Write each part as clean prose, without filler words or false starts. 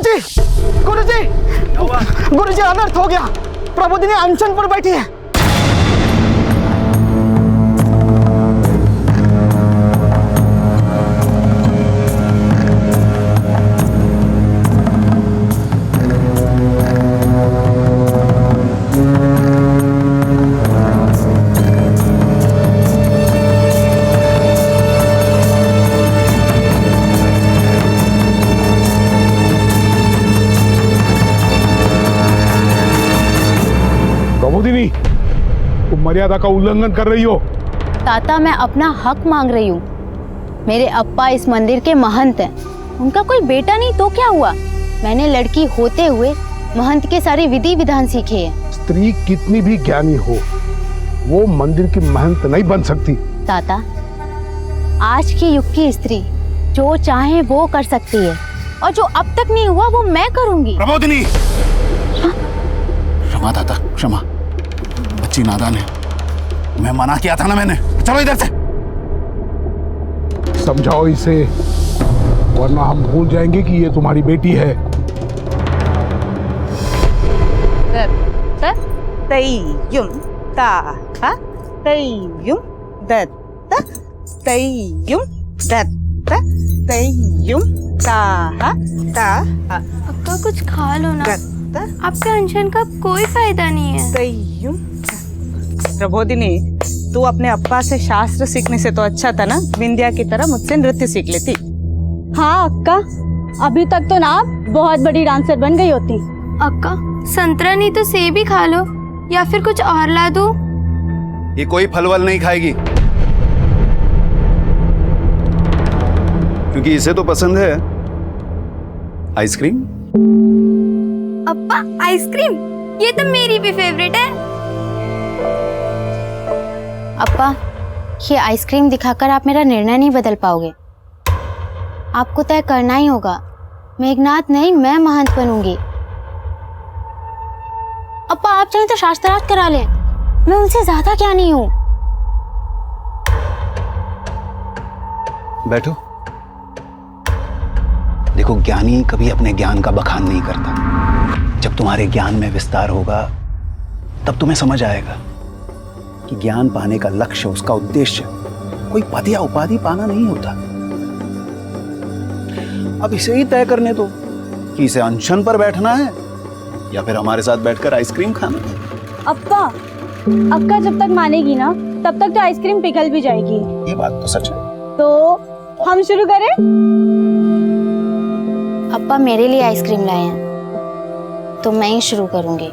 गुरुजी, गुरुजी, गुरुजी अनर्थ हो गया। प्रबोधिनी अनशन पर बैठी है। प्रबोधिनी, तुम मर्यादा का उल्लंघन कर रही हो। ताता, मैं अपना हक मांग रही हूँ। मेरे अप्पा इस मंदिर के महंत हैं। उनका कोई बेटा नहीं तो क्या हुआ? मैंने लड़की होते हुए महंत के सारे विधि विधान सीखे हैं। स्त्री कितनी भी ज्ञानी हो, वो मंदिर की महंत नहीं बन सकती। ताता, आज के युग की स्त्री जो चाहे वो कर सकती है, और जो अब तक नहीं हुआ वो मैं करूंगी। प्रबोधिनी, क्षमा ताता, क्षमा। बच्ची नादान है, मैं मना किया था ना मैंने। चलो इधर से। समझाओ इसे, वरना हम भूल जाएंगे कि ये तुम्हारी बेटी है। तय्युम ताहा तय्युम दत्त तय्युम दत्त तय्युम ताहा ताहा। अक्का कुछ खा लो ना, दत्त आपके अनशन का कोई फायदा नहीं है। तय्युम। प्रबोधिनी, तू अपने अप्पा से शास्त्र सीखने से तो अच्छा था ना विंध्या की तरह मुझसे नृत्य सीख लेती। हाँ अक्का, अभी तक तो ना आप बहुत बड़ी डांसर बन गई होती। अक्का, संतरा नहीं तो सेब ही खा लो, या फिर कुछ और ला दूं? ये कोई फल वल नहीं खाएगी, क्योंकि इसे तो पसंद है आइसक्रीम। अप्पा, आइसक्रीम? ये तो मेरी भी फेवरेट है। अप्पा, ये आइसक्रीम दिखाकर आप मेरा निर्णय नहीं बदल पाओगे। आपको तय करना ही होगा। मेघनाथ नहीं, मैं महंत बनूंगी। अप्पा, आप चाहें तो शास्त्रार्थ करा लें, मैं उनसे ज्यादा ज्ञानी हूँ। बैठो। देखो, ज्ञानी कभी अपने ज्ञान का बखान नहीं करता। जब तुम्हारे ज्ञान में विस्तार होगा तब तुम्हें समझ आएगा कि ज्ञान पाने का लक्ष्य, उसका उद्देश्य कोई पद या उपाधि पाना नहीं होता। अब इसे ही तय करने दो कि इसे अनशन पर बैठना है या फिर हमारे साथ बैठकर आइसक्रीम खाना है। अप्पा, अक्का जब तक मानेगी ना तब तक तो आइसक्रीम पिघल भी जाएगी। ये बात तो सच है। तो हम शुरू करें? अप्पा मेरे लिए आइसक्रीम लाए हैं, तो मैं ही शुरू करूंगी।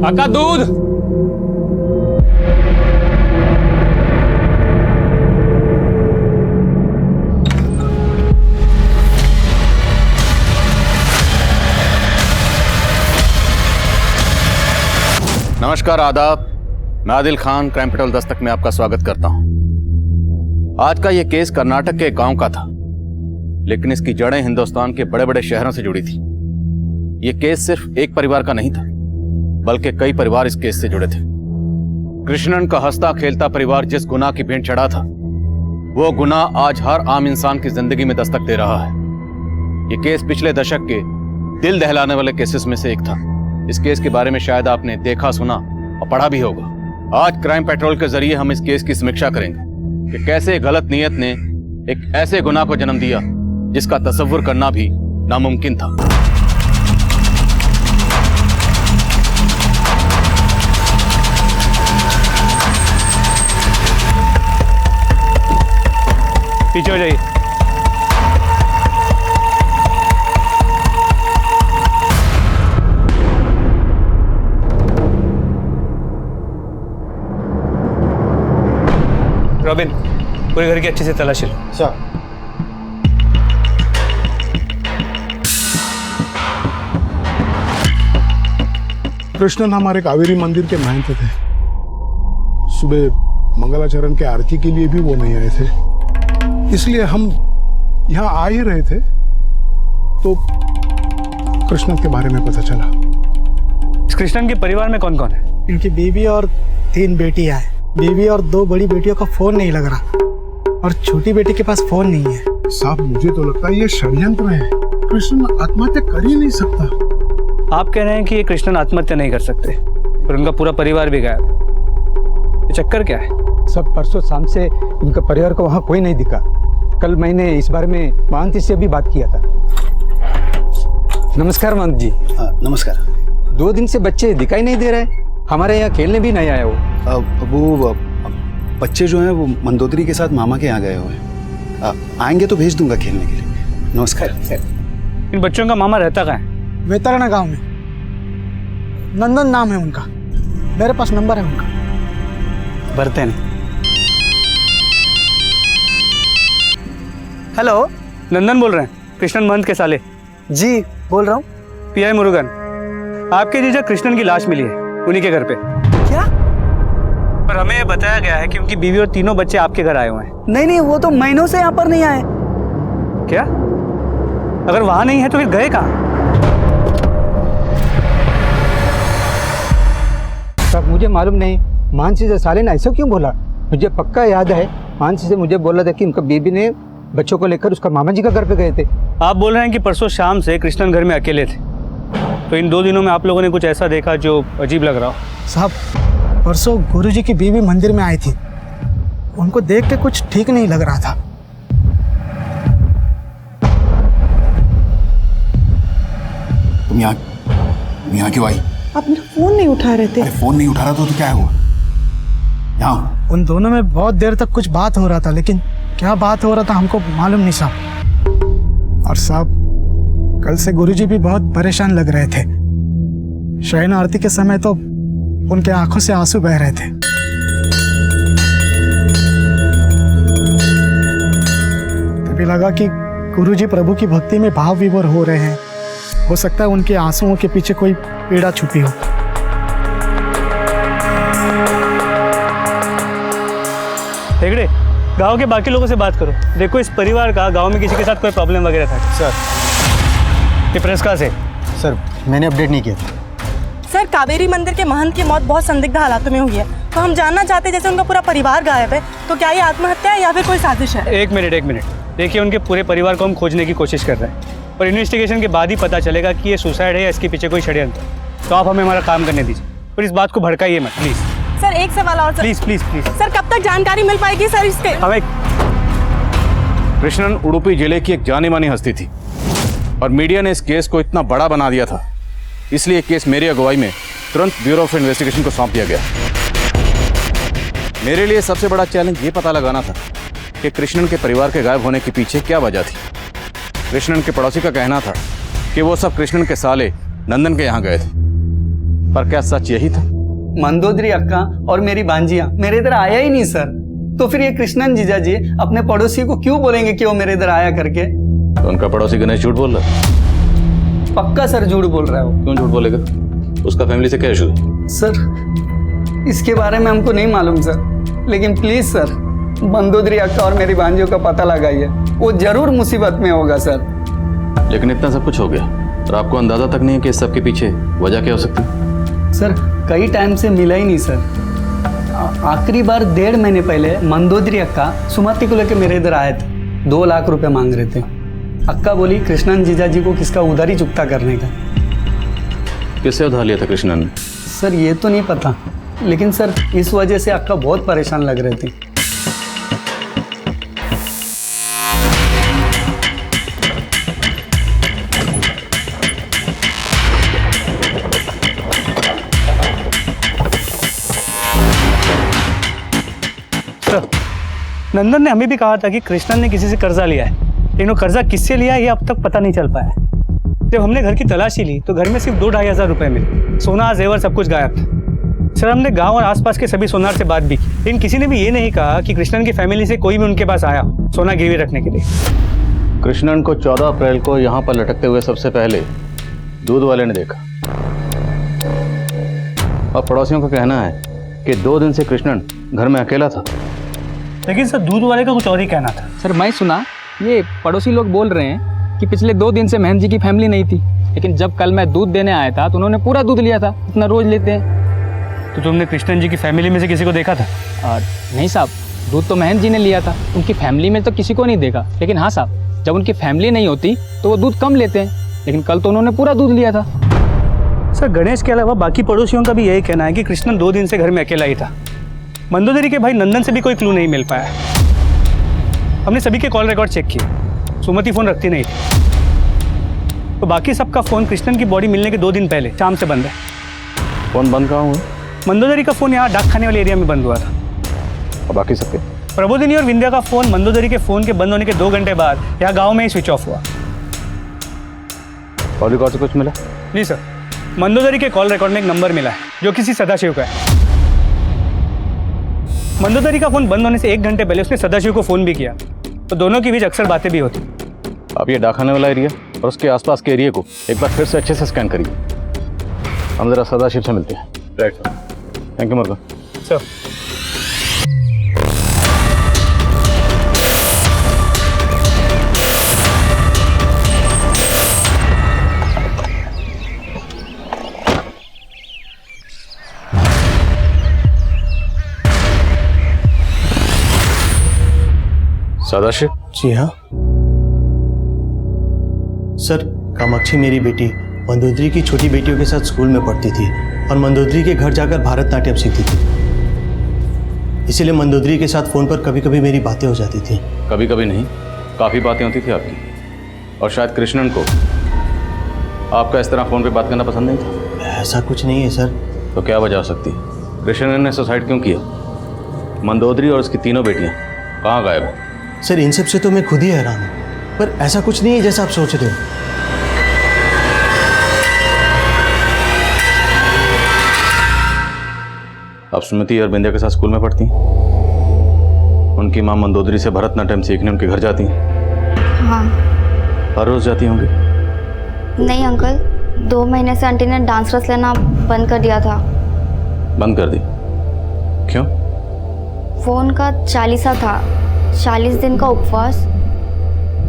अक्का, दूध। नमस्कार, आदाब। मैं आदिल खान क्राइम पेट्रोल दस्तक में आपका स्वागत करता हूं। आज का यह केस कर्नाटक के गांव का था, लेकिन इसकी जड़ें हिंदुस्तान के बड़े बड़े शहरों से जुड़ी थी। यह केस सिर्फ एक परिवार का नहीं था, बल्कि कई परिवार इस केस से जुड़े थे। कृष्णन का हंसता खेलता परिवार जिस गुनाह की भेंट चढ़ा था, वो गुनाह आज हर आम इंसान की जिंदगी में दस्तक दे रहा है। ये केस पिछले दशक के दिल दहलाने वाले केसेस में से एक था। इस केस के बारे में शायद आपने देखा, सुना और पढ़ा भी होगा। आज क्राइम पेट्रोल के जरिए हम इस केस की समीक्षा करेंगे कि कैसे गलत नीयत ने एक ऐसे गुनाह को जन्म दिया जिसका तसव्वुर करना भी नामुमकिन था। पीछे हो जाइए। रॉबिन, पूरे घर की अच्छे से तलाशी लो। सर। कृष्णन हमारे कावेरी मंदिर के महंत थे। सुबह मंगलाचरण के आरती के लिए भी वो नहीं आए थे, इसलिए हम यहाँ आ ही रहे थे तो कृष्णन के बारे में पता चला। इस कृष्णन के परिवार में कौन कौन है? इनकी बीवी और 3 बेटियां हैं। बीवी और 2 बड़ी बेटियों का फोन नहीं लग रहा और छोटी बेटी के पास फोन नहीं है। साहब मुझे तो लगता है ये षड्यंत्र है। कृष्णन आत्महत्या कर ही नहीं सकता। आप कह रहे हैं कि ये कृष्णन आत्महत्या नहीं कर सकते, पर उनका पूरा परिवार भी गायब। ये चक्कर क्या है? सब परसों शाम से इनका परिवार को वहाँ कोई नहीं दिखा। कल मैंने इस बारे में महंत से भी बात किया था। नमस्कार महंत जी। नमस्कार। 2 दिन से बच्चे दिखाई नहीं दे रहे, हमारे यहाँ खेलने भी नहीं आया वो बच्चे जो हैं वो मंदोदरी के साथ मामा के यहाँ गए हुए हैं। आएंगे तो भेज दूंगा खेलने के लिए। नमस्कार। इन बच्चों का मामा रहता कहाँ है? वेतरणा गांव में। नंदन नाम है उनका, मेरे पास नंबर है उनका। भरते नहीं। हेलो, नंदन बोल रहे हैं, कृष्णन महंत के साले। जी बोल रहा हूँ। पीआई मुरुगन, आपके जीजा कृष्णन की लाश मिली है उन्हीं के घर पे। क्या? पर हमें ये बताया गया है कि उनकी बीवी और 3 बच्चे आपके घर आए हुए हैं। नहीं, वो तो महीनों से यहाँ पर नहीं आए। क्या? अगर वहां नहीं है तो फिर गए कहाँ? सब मुझे मालूम नहीं। मानसी से साले ने ऐसा क्यों बोला? मुझे पक्का याद है, मानसी से मुझे बोला था कि उनका बीबी ने बच्चों को लेकर उसका मामा जी का घर पे गए थे। आप बोल रहे हैं कि परसों शाम से कृष्णन घर में अकेले थे, तो इन 2 दिनों में आप लोगों ने कुछ ऐसा देखा जो अजीब लग रहा हो? साहब, परसों गुरुजी की बीवी मंदिर में आई थी, उनको देख के कुछ ठीक नहीं लग रहा था। तुम यहाँ क्यों आई? आप मेरा फोन नहीं उठा रहे थे। अरे फोन नहीं उठा रहा तो क्या हुआ? यहाँ उन दोनों में बहुत देर तक कुछ बात हो रहा था, लेकिन क्या बात हो रहा था हमको मालूम नहीं साहब। और साहब, कल से गुरुजी भी बहुत परेशान लग रहे थे। शयन आरती के समय तो उनके आंखों से आंसू बह रहे थे। तभी लगा कि गुरुजी प्रभु की भक्ति में भाव विभोर हो रहे हैं। हो सकता है उनके आंसुओं के पीछे कोई पीड़ा छुपी हो। हेगड़े, गांव के बाकी लोगों से बात करो। देखो इस परिवार का गांव में किसी के साथ कोई प्रॉब्लम वगैरह था? सर। ये प्रेस कहाँ से? सर, मैंने अपडेट नहीं किया था। सर, कावेरी मंदिर के महंत की मौत बहुत संदिग्ध हालातों में हुई है, तो हम जानना चाहते हैं, जैसे उनका पूरा परिवार गायब है, तो क्या ये आत्महत्या है या फिर कोई साजिश है? एक मिनट। देखिए, उनके पूरे परिवार को हम खोजने की कोशिश कर रहे हैं, पर इन्वेस्टिगेशन के बाद ही पता चलेगा कि ये सुसाइड है या इसके पीछे कोई षड्यंत्र। तो आप हमें हमारा काम करने दीजिए और इस बात को भड़काइए मत, प्लीज। सर, एक सवाल और। प्लीज। सर, कब तक जानकारी मिल पाएगी सर इसके? हमें कृष्णन उडुपी जिले की एक जानी मानी हस्ती थी और मीडिया ने इस केस को इतना बड़ा बना दिया था, इसलिए केस मेरी अगुवाई में तुरंत ब्यूरो ऑफ इन्वेस्टिगेशन को सौंप दिया गया। मेरे लिए सबसे बड़ा चैलेंज ये पता लगाना था कि कृष्णन के परिवार के गायब होने के पीछे क्या वजह थी। कृष्णन के पड़ोसी का कहना था कि वो सब कृष्णन के साले नंदन के यहाँ गए थे, पर क्या सच यही था? मंदोदरी अक्का और मेरी बांजिया मेरे इधर आया ही नहीं सर, तो फिर ये कृष्णन जीजा जी अपने पड़ोसी को क्यों बोलेंगे कि वो मेरे इधर आया करके? तो उनका पड़ोसी गणेश झूठ बोल रहा है? पक्का सर झूठ बोल रहा है वो। क्यों झूठ बोलेगा? उसका फैमिली से क्या इशू है? सर, इसके बारे में हमको नहीं मालूम सर, लेकिन प्लीज सर, मंदोदरी अक्का और मेरी बांजियों का पता लगाइए, वो जरूर मुसीबत में होगा सर। लेकिन इतना सब कुछ हो गया और आपको अंदाजा तक नहीं है कि इस सब के पीछे वजह क्या हो सकती है? सर, कई टाइम से मिला ही नहीं सर। आखिरी बार 1.5 महीने पहले मंदोदरी अक्का सुमति को लेकर मेरे इधर आए थे, 2 लाख रुपए मांग रहे थे। अक्का बोली कृष्णन जीजा जी को किसका उधारी चुकता करने का। किससे उधार लिया था कृष्णन ने? सर, ये तो नहीं पता, लेकिन सर इस वजह से अक्का बहुत परेशान लग रहे थे। नंदन ने हमें भी कहा था कि कृष्णन ने किसी से कर्जा लिया है, लेकिन वो कर्जा किससे लिया है ये अब तक पता नहीं चल पाया। जब हमने घर की तलाशी ली तो घर में सिर्फ 2-2.5 हज़ार रुपए मिले, सोना जेवर सब कुछ गायब था। सर हमने गांव और आसपास के सभी सोनार से बात भी की, लेकिन किसी ने भी ये नहीं कहा कि कृष्णन की फैमिली से कोई भी उनके पास आया हो सोना गिरवी रखने के लिए। कृष्णन को 14 अप्रैल को यहाँ पर लटकते हुए सबसे पहले दूध वाले ने देखा और पड़ोसियों का कहना है कि 2 दिन से कृष्णन घर में अकेला था। लेकिन सर दूध वाले का कुछ और ही कहना था। सर मैं सुना ये पड़ोसी लोग बोल रहे हैं कि पिछले 2 दिन से महंत जी की फैमिली नहीं थी, लेकिन जब कल मैं दूध देने आया था तो उन्होंने पूरा दूध लिया था, इतना रोज लेते हैं। तो तुमने कृष्णन जी की फैमिली में से किसी को देखा था? नहीं साहब, दूध तो महंत जी ने लिया था, उनकी फैमिली में तो किसी को नहीं देखा। लेकिन हाँ साहब, जब उनकी फैमिली नहीं होती तो वो दूध कम लेते हैं, लेकिन कल तो उन्होंने पूरा दूध लिया था। सर गणेश के अलावा बाकी पड़ोसियों का भी यही कहना है कि कृष्णन 2 दिन से घर में अकेला ही था। मंदोदरी के भाई नंदन से भी कोई क्लू नहीं मिल पाया। हमने सभी के कॉल रिकॉर्ड चेक किए, सुमति फ़ोन रखती नहीं थी। तो बाकी सबका फ़ोन कृष्णन की बॉडी मिलने के 2 दिन पहले शाम से बंद है। फ़ोन बंद कहाँ हुआ? मंदोदरी का फ़ोन यहाँ डाक खाने वाले एरिया में बंद हुआ था। और बाकी सबके? प्रबोधिनी और विंध्या का फ़ोन मंदोदरी के फ़ोन के बंद होने के 2 घंटे बाद यहाँ गाँव में ही स्विच ऑफ हुआ। कॉल रिकॉर्ड से कुछ मिला? नहीं सर, मंदोदरी के कॉल रिकॉर्ड में एक नंबर मिला है जो किसी सदाशिव का है। मंदोदरी का फ़ोन बंद होने से 1 घंटे पहले उसने सदाशिव को फ़ोन भी किया, तो दोनों के बीच अक्सर बातें भी होती। आप ये डाकखाने वाला एरिया और उसके आसपास के एरिया को एक बार फिर से अच्छे से स्कैन करिए। हम जरा सदाशिव से मिलते हैं। Right sir. थैंक यू मुर्गा सर। सदाशिव? जी हाँ सर, कामाक्षी मेरी बेटी मंदोदरी की छोटी बेटियों के साथ स्कूल में पढ़ती थी और मंदोदरी के घर जाकर भरतनाट्यम सीखती थी। इसीलिए मंदोदरी के साथ फ़ोन पर कभी कभी मेरी बातें हो जाती थी। कभी कभी नहीं, काफ़ी बातें होती थी आपकी। और शायद कृष्णन को आपका इस तरह फ़ोन पे बात करना पसंद नहीं था। ऐसा कुछ नहीं है सर। तो क्या वजह हो सकती है? कृष्णन ने सुसाइड क्यों किया? मंदोदरी और उसकी तीनों बेटियाँ कहाँ गायब हैं? सर इन सब से तो मैं खुद ही हैरान हूँ, पर ऐसा कुछ नहीं है जैसा आप सोच रहे हो। आप सुमति और बिंदिया के साथ स्कूल में पढ़ती? उनकी माँ मंदोदरी से भरतनाट्यम सीखने उनके घर जाती? हाँ। हर रोज जाती होंगी? नहीं अंकल, 2 महीने से आंटी ने डांस क्लास लेना बंद कर दिया था। बंद कर दी? क्यों? फोन का 40 था, 40 दिन का उपवास।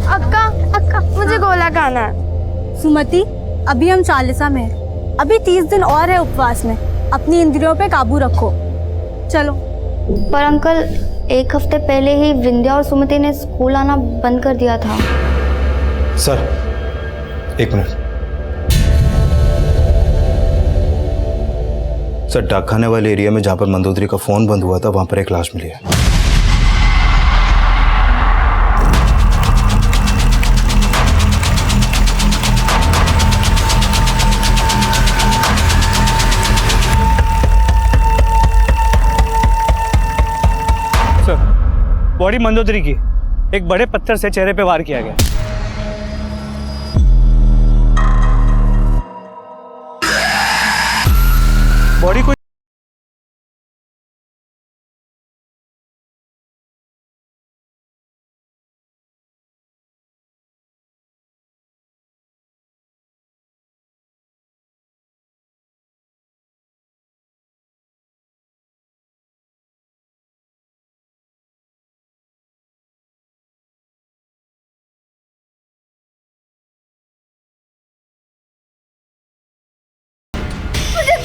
अक्का मुझे गोला खाना है। सुमति, अभी हम 40 में हैं, अभी 30 दिन और है उपवास में। अपनी इंद्रियों पे काबू रखो, चलो। पर अंकल 1 हफ्ते पहले ही विंध्या और सुमति ने स्कूल आना बंद कर दिया था। Sir 1 minute. सर डाकखाने वाले एरिया में जहाँ पर मंदोदरी का फ़ोन बंद हुआ था वहाँ पर एक लाश मिली है। बॉडी मंदोदरी की एक बड़े पत्थर से चेहरे पे वार किया गया। बॉडी को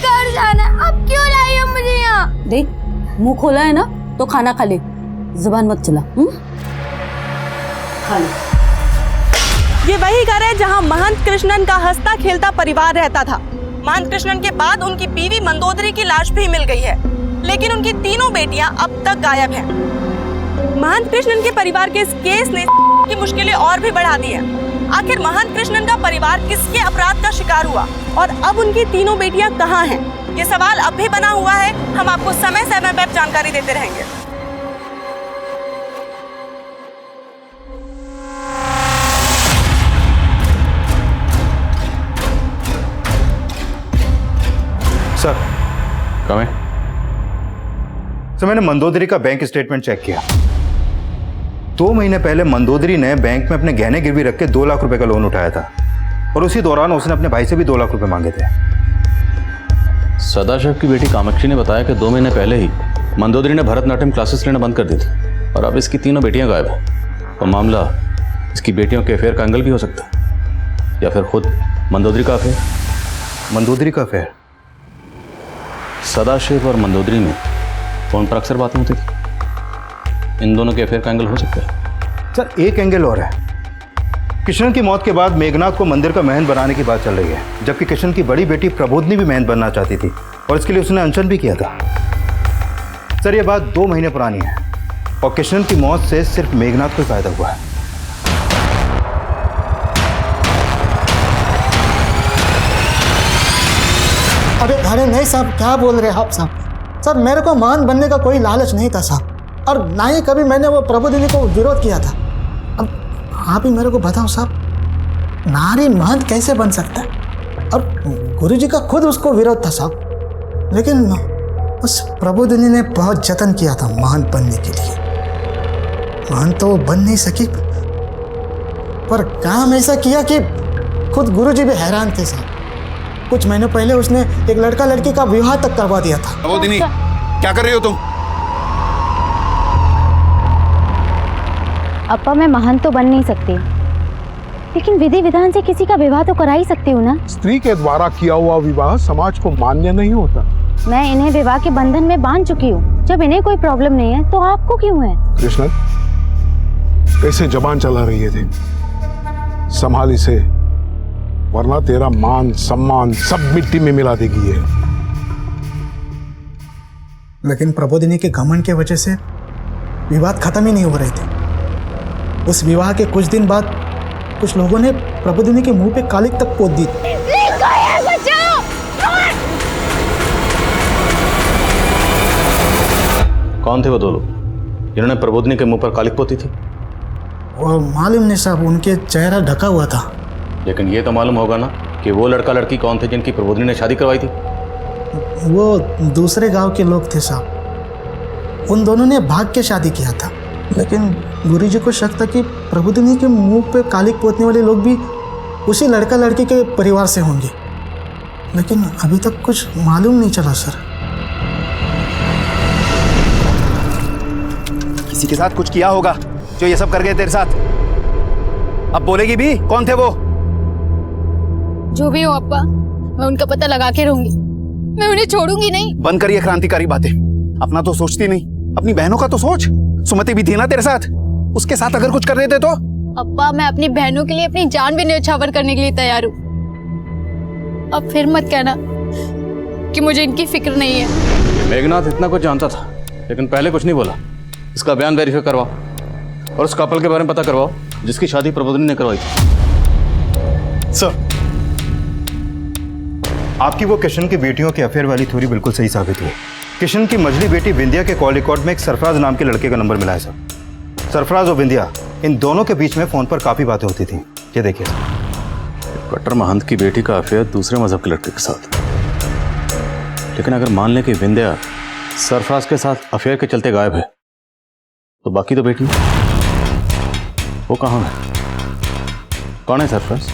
घर जाना, अब क्यों लाई हो मुझे यहाँ? देख, मुंह खोला है ना तो खाना खा ले, जुबान मत चला। खा ले। ये वही घर है जहाँ महंत कृष्णन का हंसता खेलता परिवार रहता था। महंत कृष्णन के बाद उनकी बीवी मंदोदरी की लाश भी मिल गई है, लेकिन उनकी तीनों बेटियां अब तक गायब हैं। महंत कृष्णन के परिवार के इस केस ने की मुश्किलें और भी बढ़ा दी है। आखिर महंत कृष्णन का परिवार किसके अपराध का शिकार हुआ और अब उनकी तीनों बेटियां कहां हैं? ये सवाल अब भी बना हुआ है। हम आपको समय समय पर जानकारी देते रहेंगे। सर कम है? सर मैंने मंदोदरी का बैंक स्टेटमेंट चेक किया। 2 महीने पहले मंदोदरी ने बैंक में अपने गहने गिरवी रख के 2 लाख रुपए का लोन उठाया था और उसी दौरान उसने अपने भाई से भी 2 लाख रुपए मांगे थे। सदाशिव की बेटी कामाक्षी ने बताया कि 2 महीने पहले ही मंदोदरी ने भरतनाट्यम क्लासेस लेना बंद कर दी थी और अब इसकी तीनों बेटियां गायब हैं। और मामला इसकी बेटियों के अफेयर का एंगल भी हो सकता है या फिर खुद मंदोदरी का अफेयर। मंदोदरी का अफेयर? सदाशिव और मंदोदरी में फोन पर अक्सर बातें होती थी। इन दोनों के अफेयर का एंगल हो सकता है। सर एक एंगल और है। किशन की मौत के बाद मेघनाथ को मंदिर का महंत बनाने की बात चल रही है, जबकि किशन की बड़ी बेटी प्रबोधनी भी महंत बनना चाहती थी और इसके लिए उसने अनशन भी किया था। सर ये बात 2 महीने पुरानी है और किशन की मौत से सिर्फ मेघनाथ को फायदा हुआ है। अरे नहीं साहब, क्या बोल रहे हैं आप साहब? सर मेरे को महंत बनने का कोई लालच नहीं था साहब, और ना ही कभी मैंने वो प्रबोधिनी को विरोध किया था। अब आप ही मेरे को बताओ साहब, नारी महंत कैसे बन सकता है? और गुरुजी का खुद उसको विरोध था साहब, लेकिन उस प्रबोधिनी ने बहुत जतन किया था महंत बनने के लिए। महंत तो वो बन नहीं सकी, पर काम ऐसा किया कि खुद गुरुजी भी हैरान थे साहब। कुछ महीने पहले उसने एक लड़का लड़की का विवाह तक करवा दिया था। प्रबोधिनी क्या कर रही हो तुम? अप्पा मैं महंत तो बन नहीं सकती, लेकिन विधि विधान से किसी का विवाह तो करा ही सकती हूँ ना। स्त्री के द्वारा किया हुआ विवाह समाज को मान्य नहीं होता। मैं इन्हें विवाह के बंधन में बांध चुकी हूँ। जब इन्हें कोई प्रॉब्लम नहीं है तो आपको क्यों है? कृष्ण कैसे जबान चला रही है थे, संभाल इसे, वरना तेरा मान सम्मान सब मिट्टी में मिला देगी ये। लेकिन प्रबोधिनी के घमंड के वजह से विवाद खत्म ही नहीं हो रहे थे। उस विवाह के कुछ दिन बाद कुछ लोगों ने प्रबोधिनी के मुंह पे कालिक तक पोत दी। कौन थे वो 2 लोग जिन्होंने प्रबोधिनी के मुंह पर कालिक पोती थी? वो मालूम नहीं साहब, उनके चेहरा ढका हुआ था। लेकिन ये तो मालूम होगा ना कि वो लड़का लड़की कौन थे जिनकी प्रबोधिनी ने शादी करवाई थी? वो दूसरे गांव के लोग थे साहब। उन दोनों ने भाग के शादी किया था, लेकिन गुरुजी को शक था कि प्रबोधिनी के मुंह पे कालिक पोतने वाले लोग भी उसी लड़का लड़की के परिवार से होंगे, लेकिन अभी तक कुछ मालूम नहीं चला सर। किसी के साथ कुछ किया होगा जो ये सब कर गए तेरे साथ। अब बोलेगी भी कौन थे वो? जो भी हो अप्पा, मैं उनका पता लगा के रहूंगी। मैं उन्हें छोड़ूंगी नहीं। बंद करिए क्रांतिकारी बातें। अपना तो सोचती नहीं, अपनी बहनों का तो सोच। सुमति भी थी ना तेरे साथ, उसके साथ अगर कुछ कर देते तो? अप्पा मैं अपनी बहनों के लिए अपनी जान भी न्यौछावर करने के लिए तैयार हूँ। अब फिर मत कहना कि मुझे इनकी फिक्र नहीं है। मेघनाथ इतना कुछ जानता था, लेकिन पहले कुछ नहीं बोला। इसका बयान वेरीफाई करवाओ और उस कपल के बारे में पता करवाओ जिसकी शादी प्रबोधिनी ने करवाई थी। सर आपकी वो किशन की बेटियों के अफेयर वाली थ्योरी बिल्कुल सही साबित हुई। किशन की मझली बेटी विंध्या के कॉल रिकॉर्ड में एक सरफराज नाम के लड़के का नंबर मिला है सर। सरफराज और विंध्या इन दोनों के बीच में फोन पर काफी बातें होती थी। ये देखिए कट्टर महंत की बेटी का अफेयर दूसरे मजहब के लड़के के साथ। लेकिन अगर मान लें कि विंध्या सरफराज के साथ अफेयर के चलते गायब है, तो बाकी तो बेटी वो कहाँ है? कौन है सरफराज?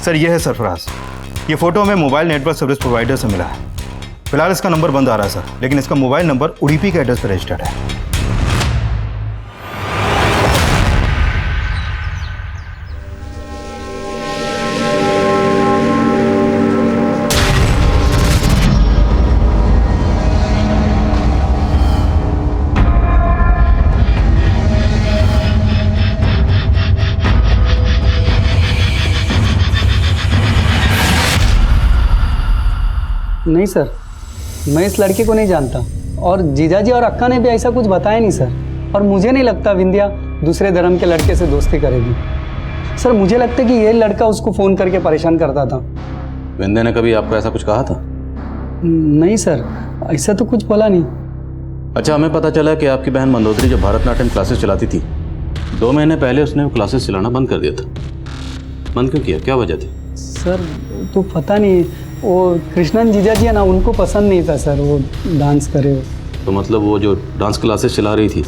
सर ये है सरफराज। ये फोटो हमें मोबाइल नेटवर्क सर्विस प्रोवाइडर से मिला है। फिलहाल इसका नंबर बंद आ रहा है सर, लेकिन इसका मोबाइल नंबर उडुपी के एड्रेस पर रजिस्टर्ड है। नहीं सर, मैं इस लड़के को नहीं जानता और जीजाजी और अक्का ने भी ऐसा कुछ बताया नहीं सर। और मुझे नहीं लगता विंध्या दूसरे धर्म के लड़के से दोस्ती करेगी। सर मुझे लगता है कि ये लड़का उसको फ़ोन करके परेशान करता था। विंध्या ने कभी आपको ऐसा कुछ कहा था? नहीं सर, ऐसा तो कुछ बोला नहीं। अच्छा, हमें पता चला कि आपकी बहन मंदोदरी जब भरतनाट्यम क्लासेस चलाती थी, 2 महीने पहले उसने वो क्लासेस चलाना बंद कर दिया था। बंद क्यों किया? क्या वजह थी? सर तो पता नहीं, वो कृष्णन जीजाजी है ना, उनको पसंद नहीं था सर वो डांस करे। तो मतलब वो जो डांस क्लासेस चला रही थी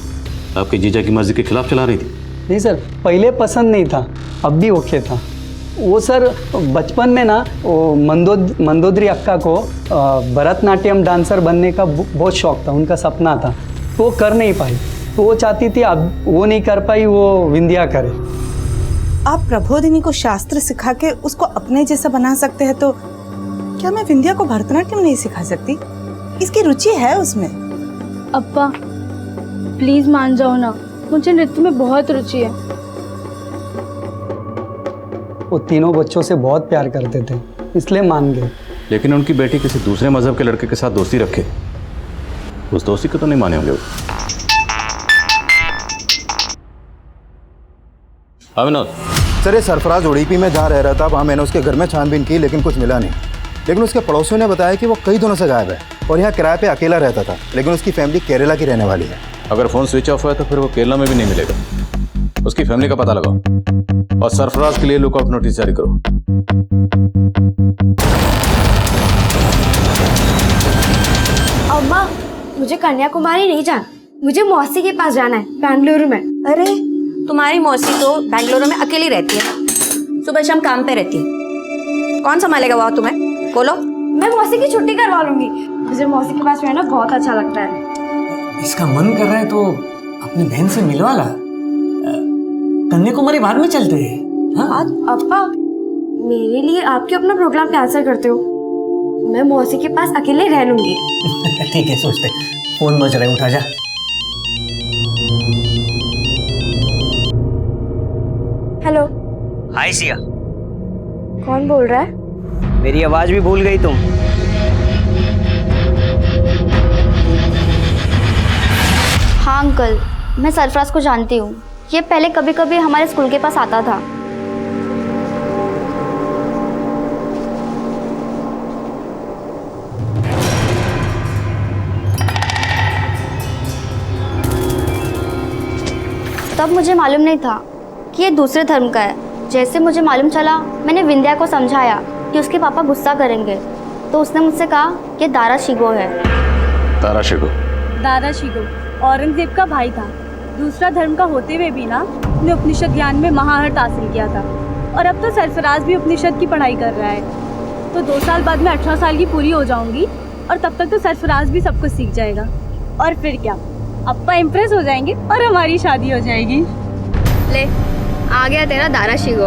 आपके जीजा की मर्जी के खिलाफ चला रही थी? नहीं सर, पहले पसंद नहीं था, अब भी ओके था। वो सर बचपन में ना वो मंदोदरी अक्का को भरतनाट्यम डांसर बनने का बहुत शौक था, उनका सपना था, तो वो कर नहीं पाई। तो वो चाहती थी अब वो नहीं कर पाई, वो विंध्या करे। आप प्रबोधिनी को शास्त्र सिखा के उसको अपने जैसा बना सकते हैं, तो क्या मैं विंध्या को भरतनाट्यम नहीं सिखा सकती? इसकी रुचि है उसमें। अब्बा प्लीज मान जाओ ना, मुझे नृत्य में बहुत रुचि है। वो तीनों बच्चों से बहुत प्यार करते थे, इसलिए मान गए। लेकिन उनकी बेटी किसी दूसरे मजहब के लड़के के साथ दोस्ती रखे, उस दोस्ती को तो नहीं माने होंगे वो। विनोद सर, ये सरफराज उड़ीपी में जहाँ रह रहा था वहाँ मैंने उसके घर में छानबीन की, लेकिन कुछ मिला नहीं। लेकिन उसके पड़ोसियों ने बताया कि वो कई दिनों से गायब है और यहाँ किराए पे अकेला रहता था, लेकिन उसकी फैमिली केरला की रहने वाली है। अगर फोन स्विच ऑफ हुआ है तो फिर वो केरला में भी नहीं मिलेगा। उसकी फैमिली का पता लगाओ और सरफराज के लिए लुकआउट नोटिस जारी करो। अम्मा मुझे कन्याकुमारी नहीं जाना, मुझे मौसी के पास जाना है, बेंगलुरु में। अरे तुम्हारी मौसी तो बेंगलुरु में अकेली रहती है, सुबह शाम काम पे रहती है, कौन संभालेगा वहाँ तुम्हें? बोलो। मैं मौसी की छुट्टी करवा लूंगी, मुझे मौसी के पास रहना बहुत अच्छा लगता है। इसका मन कर रहा है तो अपनी बहन से मिलवा ला, कन्याकुमारी बाद में चलते हैं। हाँ? अप्पा मेरे लिए आप क्यों अपना प्रोग्राम कैंसिल करते हो? मैं मौसी के पास अकेले रह लूंगी। ठीक है, सोचते। फोन बज रहा है, उठा जा। हेलो। हाय सिया। कौन बोल रहा है? मेरी आवाज भी भूल गई तुम? हाँ अंकल, मैं सरफराज को जानती हूँ, ये पहले कभी कभी हमारे स्कूल के पास आता था। तब मुझे मालूम नहीं था कि ये दूसरे धर्म का है। जैसे मुझे मालूम चला, मैंने विंध्या को समझाया कि उसके पापा गुस्सा करेंगे, तो उसने मुझसे कहा कि दारा शिगो है। दारा शिगो? दारा शिगो औरंगजेब का भाई था। दूसरा धर्म का होते हुए भी ना उसने उपनिषद ज्ञान में महारत हासिल किया था, और अब तो सरफराज भी उपनिषद की पढ़ाई कर रहा है। तो 2 साल बाद मैं 18 साल की पूरी हो जाऊंगी, और तब तक तो सरफराज भी सब कुछ सीख जाएगा। और फिर क्या, अप्पा इम्प्रेस हो जाएंगे और हमारी शादी हो जाएगी। ले आ गया तेरा दारा शिगो।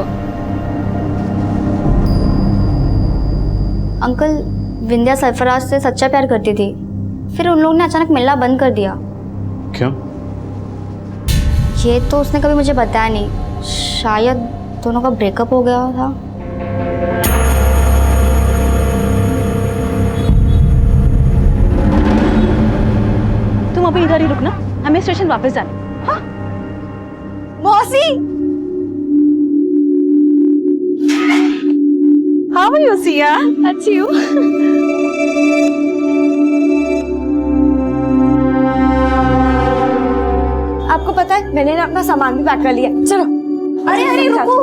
अंकल, विंध्या सरफराज से सच्चा प्यार करती थी, फिर उन लोगों ने अचानक मिलना बंद कर दिया। क्यों? ये तो उसने कभी मुझे बताया नहीं, शायद दोनों का ब्रेकअप हो गया था। तुम अभी इधर ही रुकना, हमें स्टेशन वापस जाना। हाँ? मौसी, हाउ आर यू सिया? अच्छी हूँ। आपको पता है मैंने ना अपना सामान भी पैक कर लिया, चलो। अरे अरे रुको,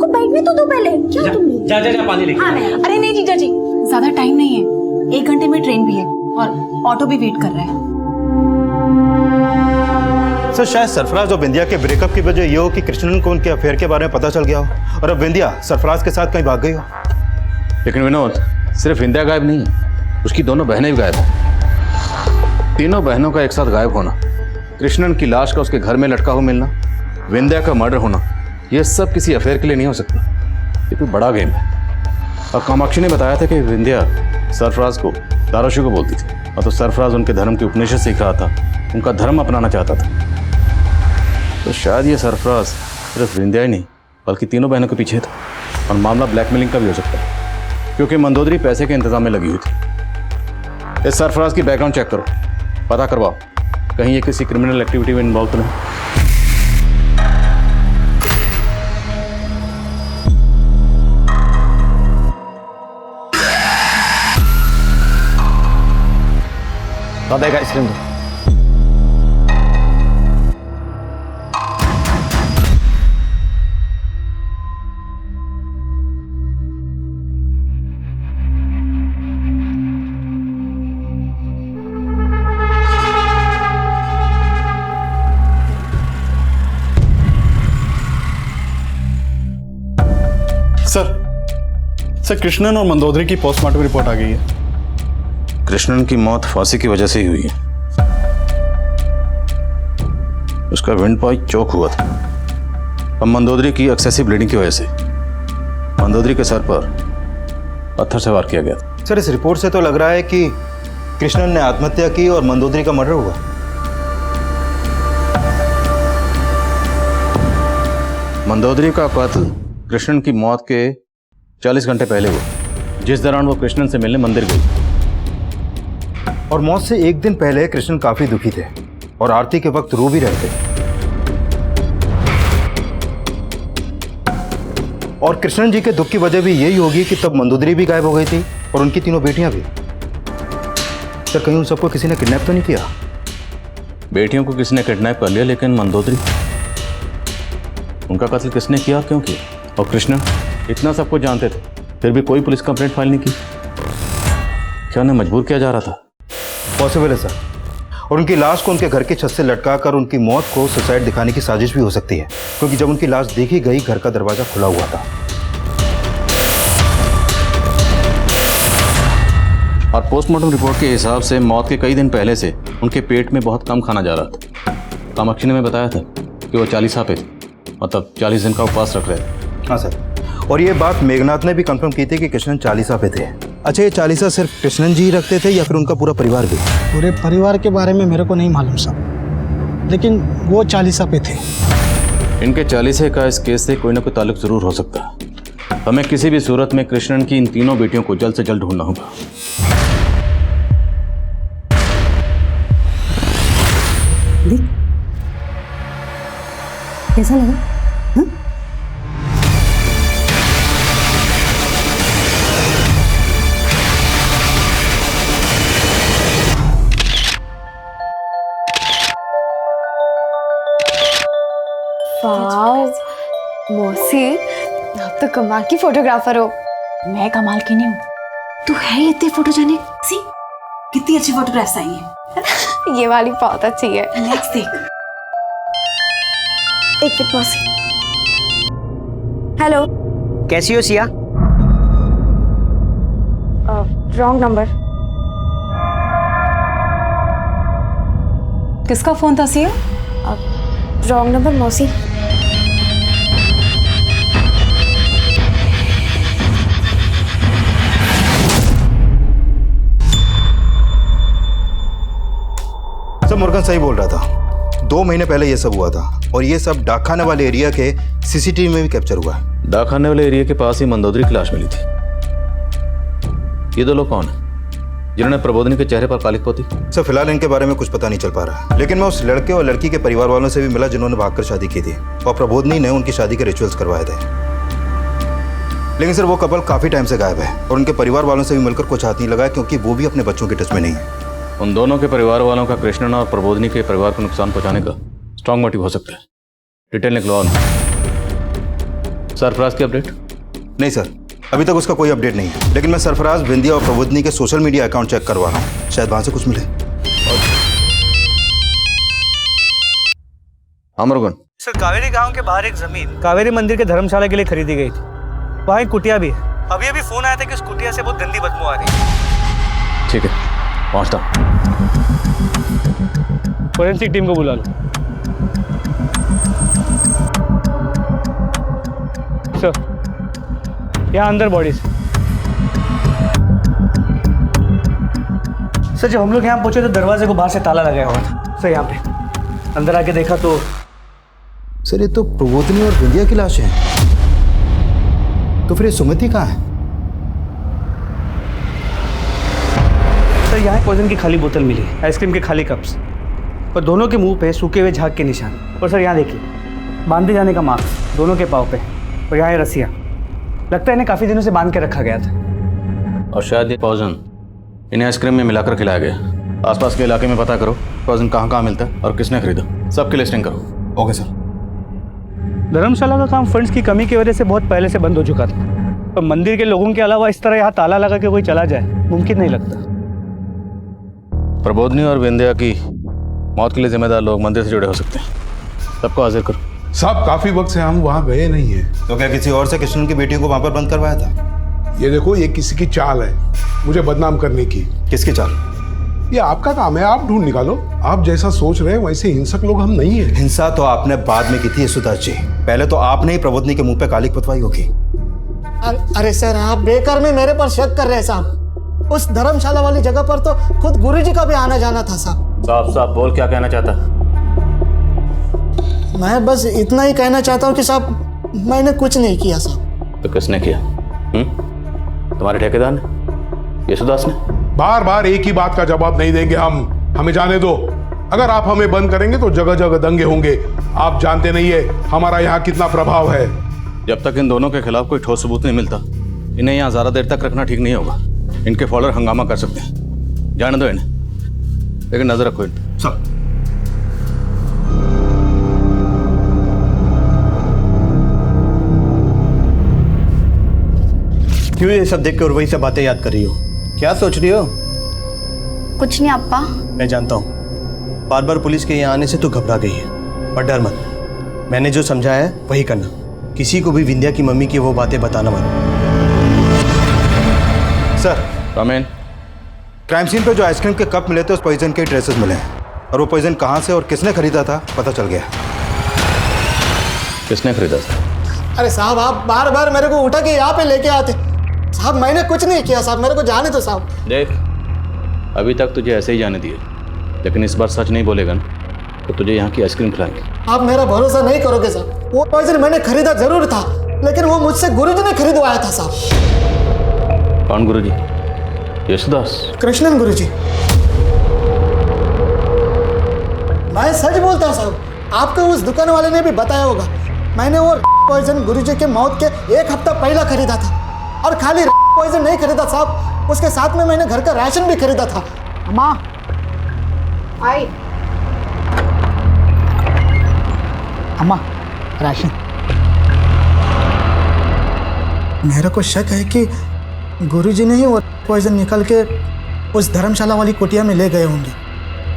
को बैठने तो दो पहले। क्या तुमने? जा जा जा पानी लेके। हाँ, अरे नहीं जीजा जी, ज्यादा टाइम नहीं है, 1 घंटे में ट्रेन भी है और ऑटो भी वेट कर रहा है। सर, शायद सरफराज और विंध्या के ब्रेकअप की वजह ये हो कि कृष्णन को उनके अफेयर के बारे में पता चल गया हो और अब विंध्या सरफराज के साथ कहीं भाग गई हो। लेकिन विनोद, सिर्फ विंध्या गायब नहीं है, उसकी दोनों बहनें भी गायब हैं। तीनों बहनों का एक साथ गायब होना, कृष्णन की लाश का उसके घर में लटका हुआ मिलना, विंध्या का मर्डर होना, यह सब किसी अफेयर के लिए नहीं हो सकता। ये कोई बड़ा गेम है। और कामाक्षी ने बताया था कि विंध्या सरफराज को दारा शिगो बोलती थी, और तो सरफराज उनके धर्म के उपनिषद सीख रहा था, उनका धर्म अपनाना चाहता था। तो शायद ये सरफराज सिर्फ विंध्या ही नहीं बल्कि तीनों बहनों के पीछे था, और मामला ब्लैकमेलिंग का भी हो सकता है, क्योंकि मंदोदरी पैसे के इंतजाम में लगी हुई थी। इस सरफराज की बैकग्राउंड चेक करो, पता करवाओ कहीं ये किसी क्रिमिनल एक्टिविटी में इन्वॉल्व तो नहीं। दादा एक आइसक्रीम दो। सर कृष्णन और मंदोदरी की पोस्टमार्टम रिपोर्ट आ गई है। कृष्णन की मौत फांसी की वजह से ही हुई है। उसका विंड पाइप चौक हुआ था। अब मंदोदरी की एक्सेसिव ब्लीडिंग की वजह से मंदोदरी के सर पर पत्थर से वार किया गया था। सर इस रिपोर्ट से तो लग रहा है कि कृष्णन ने आत्महत्या की और मंदोदरी का मर्डर हुआ। मंदोदरी का कत्ल कृष्णन की मौत के 40 घंटे पहले हुआ, जिस दौरान वो कृष्णन से मिलने मंदिर गई। और मौत से एक दिन पहले कृष्णन काफी दुखी थे और आरती के वक्त रो भी रहे थे। और कृष्णन जी के दुख की वजह भी यही होगी कि तब मंदोदरी भी गायब हो गई थी और उनकी तीनों बेटियां भी। सर कहीं उन सबको किसी ने किडनैप तो नहीं किया? बेटियों को किसी ने किडनैप कर लिया, लेकिन मंदोदरी, उनका कत्ल किसने किया, क्यों किया? और कृष्णन इतना सब कुछ जानते थे, फिर भी कोई पुलिस कंप्लेंट फाइल नहीं की। क्या उन्हें मजबूर किया जा रहा था? पॉसिबल है सर। और उनकी लाश को उनके घर की छत से लटकाकर उनकी मौत को सुसाइड दिखाने की साजिश भी हो सकती है, क्योंकि जब उनकी लाश देखी गई घर का दरवाजा खुला हुआ था। और पोस्टमार्टम रिपोर्ट के हिसाब से मौत के कई दिन पहले से उनके पेट में बहुत कम खाना जा रहा था। कामाक्षी ने मैं बताया था कि वो 40 पे थे, मतलब 40 दिन का उपवास रख रहे थे। हाँ सर, और ये बात मेघनाथ ने भी कंफर्म की थी कि कृष्णन 40 पे थे। अच्छा, ये 40 सिर्फ कृष्णन जी रखते थे या फिर उनका पूरा परिवार भी? पूरे परिवार के बारे में मेरे को नहीं मालूम साहब, लेकिन वो 40 पे थे। इनके 40 का इस केस से कोई ना कोई ताल्लुक जरूर हो सकता है। हमें किसी भी सूरत में कृष्णन की इन तीनों बेटियों को जल्द से जल्द ढूंढना होगा। कैसा लगा? हाँ? वाओ मौसी, आप तो कमाल की फोटोग्राफर हो। मैं कमाल की नहीं हूँ। तू है इतनी फोटोजेनिक? सी कितनी अच्छी फोटोग्राफ्स आई हैं। ये वाली बहुत अच्छी है। नेक्स्ट देख। एक मिनट मौसी। हेलो, कैसी हो सिया? Wrong number. किसका फोन था सिया? रॉन्ग नंबर मौसी। सर मुर्गन सही बोल रहा था। 2 महीने पहले ये सब हुआ था और ये सब डाकखाने वाले एरिया के सीसीटीवी में भी कैप्चर हुआ है। डाकखाने वाले एरिया के पास ही मंदोदरी की लाश मिली थी। ये 2 लोग कौन है जिन्होंने प्रबोधिनी के चेहरे पर कालिक पोती? सर फिलहाल इनके बारे में कुछ पता नहीं चल पा रहा, लेकिन मैं उस लड़के और लड़की के परिवार वालों से भी मिला जिन्होंने भागकर शादी की थी और प्रबोधिनी ने उनकी शादी के रिचुअल्स करवाए थे। लेकिन सर वो कपल काफी टाइम से गायब है और उनके परिवार वालों से भी मिलकर कुछ हाथ नहीं लगा, क्योंकि वो भी अपने बच्चों के टच में नहीं है। उन दोनों के परिवार वालों का कृष्णन और प्रबोधिनी के परिवार को नुकसान पहुंचाने का स्ट्रांग मोटिव हो सकता है। डिटेल निकलवाओ। सरफराज की अपडेट? नहीं सर, अभी तक उसका कोई अपडेट नहीं है, लेकिन मैं सरफराज, विंध्या और प्रबोधिनी के सोशल मीडिया अकाउंट चेक करवा रहा हूँ, शायद वहां से कुछ मिले। अमरगुन सर, कावेरी गांव के बाहर एक जमीन कावेरी मंदिर के धर्मशाला के लिए खरीदी गई थी। वहाँ एक कुटिया भी है। अभी अभी फोन आया था कि उस कुटिया से बहुत गंदी बदबू आ रही है। ठीक है, पहुंचता। फोरेंसिक टीम को बुला लो। सर, यहाँ अंदर बॉडीज। सर जब हम लोग यहाँ पहुंचे तो दरवाजे को बाहर से ताला लगाया हुआ था। सर यहाँ पे अंदर आके देखा तो सर ये तो प्रबोधिनी और विंध्या की लाश है। तो फिर ये सुमति कहाँ है? सर यहाँ पॉइजन की खाली बोतल मिली, आइसक्रीम के खाली कप्स और दोनों के मुंह पे सूखे हुए झाग के निशान। और सर यहाँ देखिए, बांधे जाने का मार्क्स दोनों के पाँव पे। और यहाँ ये रस्सियाँ, लगता है इन्हें काफ़ी दिनों से बांध के रखा गया था। और शायद ये पॉइजन इन्हें आइसक्रीम में मिलाकर खिलाया गया। आसपास के इलाके में पता करो पॉइजन कहाँ कहाँ मिलता है और किसने खरीदा। सबकी लिस्टिंग करो। Okay sir. धर्मशाला का काम फंड्स की कमी की वजह से बहुत पहले से बंद हो चुका था, और मंदिर के लोगों के अलावा इस तरह यहाँ ताला लगा के कोई चला जाए मुमकिन नहीं लगता। प्रबोधिनी और विंध्या की मौत के लिए जिम्मेदार लोग मंदिर से जुड़े हो सकते हैं। सबको हाजिर करो। साहब काफी वक्त से हम वहां गए नहीं हैं। तो क्या किसी और से कृष्णन की बेटियों को वहां पर बंद करवाया था? ये देखो, ये किसी की चाल है मुझे बदनाम करने की। किसकी चाल? ये आपका काम है, आप ढूंढ निकालो। आप जैसा सोच रहे हैं वैसे हिंसक लोग हम नहीं है। हिंसा तो आपने बाद में की थी यशोदास जी। पहले तो आपने ही प्रबोधनी के मुंह पे कालिक पतवाई होगी। अरे सर, आप बेकार में मेरे पर शक कर रहे हैं साहब। उस धर्मशाला वाली जगह पर तो खुद गुरुजी का भी आना जाना था साहब। साफ साफ बोल, क्या कहना चाहता है? मैं बस इतना ही कहना चाहता हूँ कि साहब मैंने कुछ नहीं किया साहब। तो किसने किया? तुम्हारे ठेकेदार ने, यशोदास ने? बार बार एक ही बात का जवाब नहीं देंगे हम, हमें जाने दो। अगर आप हमें बंद करेंगे तो जगह जगह दंगे होंगे। आप जानते नहीं है हमारा यहाँ कितना प्रभाव है। जब तक इन दोनों के खिलाफ कोई ठोस सबूत नहीं मिलता, इन्हें यहाँ ज्यादा देर तक रखना ठीक नहीं होगा। इनके फॉलोअर हंगामा कर सकते हैं, जाने दो इन्हें, लेकिन नजर रखो इन। सब क्यों ये सब देख कर वही सब बातें याद कर रही हो? क्या सोच रही हो? कुछ नहीं अप्पा। मैं जानता हूँ बार बार पुलिस के यहाँ आने से तो घबरा गई है, पर डर मत। मैंने जो समझाया है वही करना। किसी को भी विंध्या की मम्मी की वो बातें बताना मत। सर, कमेन। क्राइम सीन पे जो आइसक्रीम के कप मिले थे उस पॉइजन के ट्रेसेस मिले हैं, और वो पॉइजन कहाँ से और किसने खरीदा था पता चल गया। किसने खरीदा था? अरे साहब, आप बार बार मेरे को उठा के यहाँ पे लेके आते। साहब मैंने कुछ नहीं किया साहब, मेरे को जाने दो साहब। देख, अभी तक तुझे ऐसे ही जाने दिए, लेकिन इस बार सच नहीं बोलेगा ना तो तुझे यहाँ की आइसक्रीम खिलाएंगे। आप मेरा भरोसा नहीं करोगे साहब। वो पॉइजन मैंने खरीदा जरूर था, लेकिन वो मुझसे गुरुजी ने खरीदवाया था साहब। कौन गुरुजी? यशोदास? कृष्णन गुरुजी। मैं सच बोलता हूँ साहब, आपको उस दुकान वाले ने भी बताया होगा। मैंने वो पॉइजन गुरुजी के मौत के 1 हफ्ता पहला खरीदा था, और खाली पॉइजन नहीं खरीदा साहब, उसके साथ में मैंने घर का राशन भी खरीदा था। अम्मा आई। अम्मा, राशन। मेरे को शक है कि गुरुजी ने ही वो पॉइजन निकाल के उस धर्मशाला वाली कुटिया में ले गए होंगे।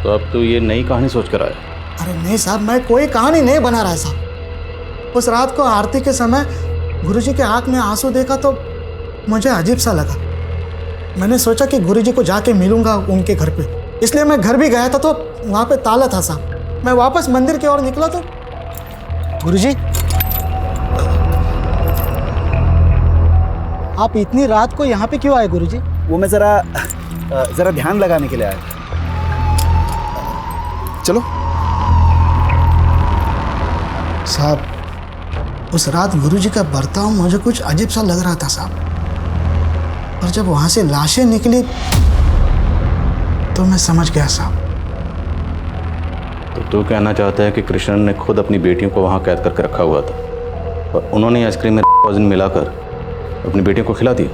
तो अब तू ये नई कहानी सोच कर आया? अरे नहीं साहब, मैं कोई कहानी नहीं बना रहा साहब। उस रात को आरती के समय गुरुजी के आंख में आंसू देखा तो मुझे अजीब सा लगा। मैंने सोचा कि गुरुजी को जाके मिलूंगा उनके घर पे, इसलिए मैं घर भी गया था तो वहाँ पे ताला था साहब। मैं वापस मंदिर की ओर निकला तो गुरुजी, आप इतनी रात को यहाँ पे क्यों आए गुरुजी? वो मैं जरा ध्यान लगाने के लिए आया। चलो साहब, उस रात गुरुजी का बर्ताव मुझे कुछ अजीब सा लग रहा था साहब, और जब वहां से लाशें निकली तो मैं समझ गया साहब। तो तू कहना चाहता है कि कृष्णन ने खुद अपनी बेटियों को वहां कैद करके रखा हुआ था और उन्होंने आइसक्रीम में पॉइजन मिलाकर अपनी बेटियों को खिला दिया?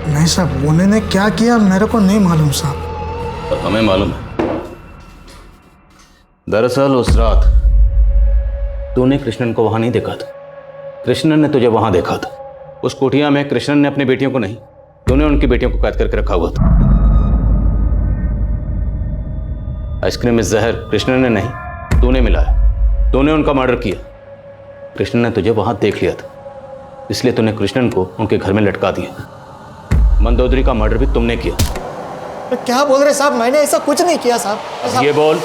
नहीं साहब, उन्होंने क्या किया मेरे को नहीं मालूम साहब। और हमें मालूम है। दरअसल उस रात तूने कृष्णन को वहां नहीं देखा था, कृष्णन ने तुझे वहां देखा था। उस कुटिया में कृष्णन ने अपनी बेटियों को नहीं, तूने उनकी बेटियों को कैद करके रखा हुआ था। आइसक्रीम में जहर कृष्णन ने नहीं, तूने मिलाया। तूने उनका मर्डर किया। कृष्णन ने तुझे वहां देख लिया था, इसलिए तूने कृष्णन को उनके घर में लटका दिया। मंदोदरी का मर्डर भी तुमने किया। तो क्या बोल रहे साहब? मैंने ऐसा कुछ नहीं किया साहब। ये बोल,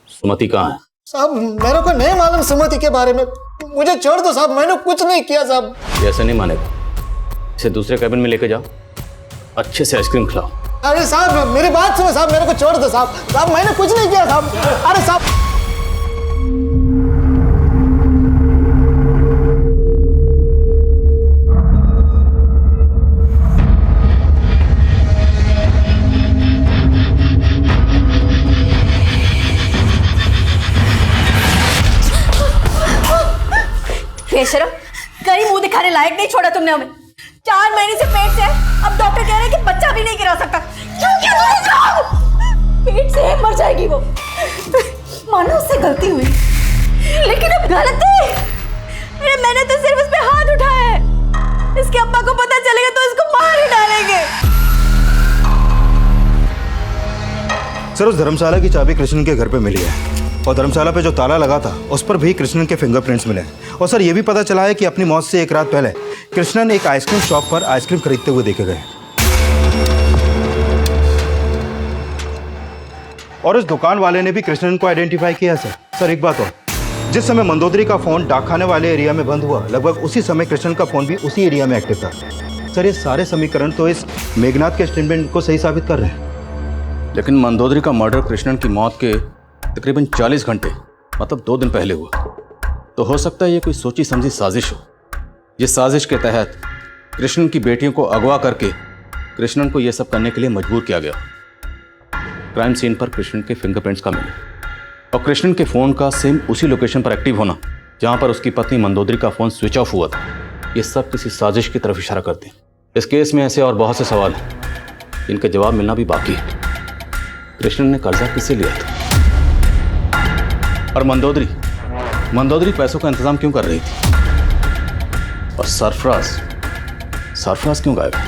सुमति कहाँ है? साहब मेरे को नहीं मालूम सुमति के बारे में, मुझे छोड़ दो साहब, मैंने कुछ नहीं किया साहब। ये ऐसे नहीं मानेगा, इसे दूसरे कैबिन में लेके जाओ, अच्छे से आइसक्रीम खिलाओ। अरे साहब मेरी बात सुनो साहब, मेरे को छोड़ दो साहब। साहब मैंने कुछ नहीं किया साहब। अरे साहब, बेशरम, कहीं मुंह दिखाने लायक नहीं छोड़ा तुमने हमें। 4 महीने से पेट से है, अब डॉक्टर कह रहे हैं कि बच्चा भी नहीं गिरा सकता। क्यों किया? पेट से मर जाएगी वो। मानो उससे गलती हुई, लेकिन अब गलती। अरे मैंने तो सिर्फ उस पे हाथ उठाया है। इसके अब्बा को पता चलेगा तो इसको मार ही डालेंगे। सर, उस धर्मशाला की चाबी कृष्ण के घर पे मिली है। और धर्मशाला पे जो ताला लगा था उस पर भी कृष्णन के फिंगरप्रिंट्स मिले हैं। और सर ये भी पता चला है कि अपनी मौत से एक रात पहले कृष्णन एक आइसक्रीम शॉप पर आइसक्रीम खरीदते हुए देखे गए और इस दुकान वाले ने भी कृष्णन को आइडेंटिफाई किया। सर एक बात और, जिस समय मंदोदरी का फोन डाकखाने वाले एरिया में बंद हुआ लगभग उसी समय कृष्णन का फोन भी उसी एरिया में एक्टिव था। सर ये सारे समीकरण तो इस मेघनाथ के स्टेटमेंट को सही साबित कर रहे हैं। लेकिन मंदोदरी का मर्डर कृष्णन की मौत के तकरीबन 40 घंटे मतलब 2 दिन पहले हुआ। तो हो सकता है ये कोई सोची समझी साजिश हो, जिस साजिश के तहत कृष्णन की बेटियों को अगवा करके कृष्णन को यह सब करने के लिए मजबूर किया गया। क्राइम सीन पर कृष्णन के फिंगरप्रिंट्स का मिले और कृष्णन के फ़ोन का सेम उसी लोकेशन पर एक्टिव होना जहां पर उसकी पत्नी मंदोदरी का फ़ोन स्विच ऑफ हुआ था, ये सब किसी साजिश की तरफ इशारा करते हैं। इस केस में ऐसे और बहुत से सवाल हैं जिनका जवाब मिलना भी बाकी है। कृष्णन ने कर्जा किससे लिया था? और मंदोदरी पैसों का इंतजाम क्यों कर रही थी? और सरफराज क्यों गायब है?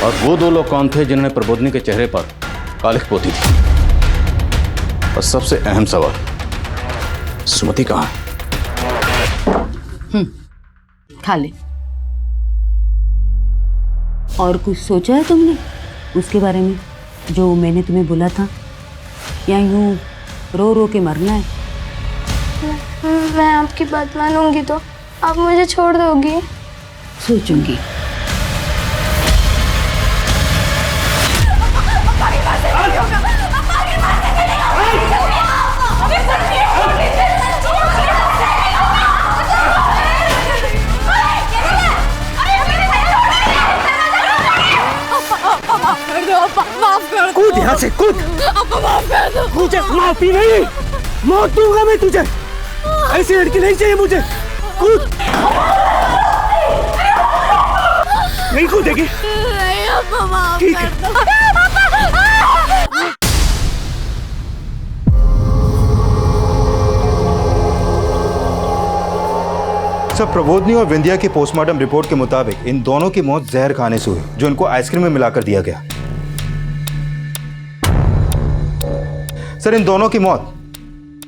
और वो 2 लोग कौन थे जिन्होंने प्रबोधनी के चेहरे पर कालिख पोती थी? और सबसे अहम सवाल, सुमति कहाँ है? खा ले। और कुछ सोचा है तुमने उसके बारे में जो मैंने तुम्हें बोला था, या यूं रो रो के मरना है? मैं आपकी बात मानूंगी तो आप मुझे छोड़ दोगी? सोचूंगी। कूद यहाँ से, कूद। माफ कर दो। मुझे माफी नहीं, मौत दूंगा मैं तुझे। ऐसी लड़की नहीं चाहिए मुझे। कूद। नहीं कूदेगी? ठीक है। सर प्रबोधनी और विंध्या की पोस्टमार्टम रिपोर्ट के मुताबिक इन दोनों की मौत जहर खाने से हुई जो इनको आइसक्रीम में मिलाकर दिया गया। सर इन दोनों की मौत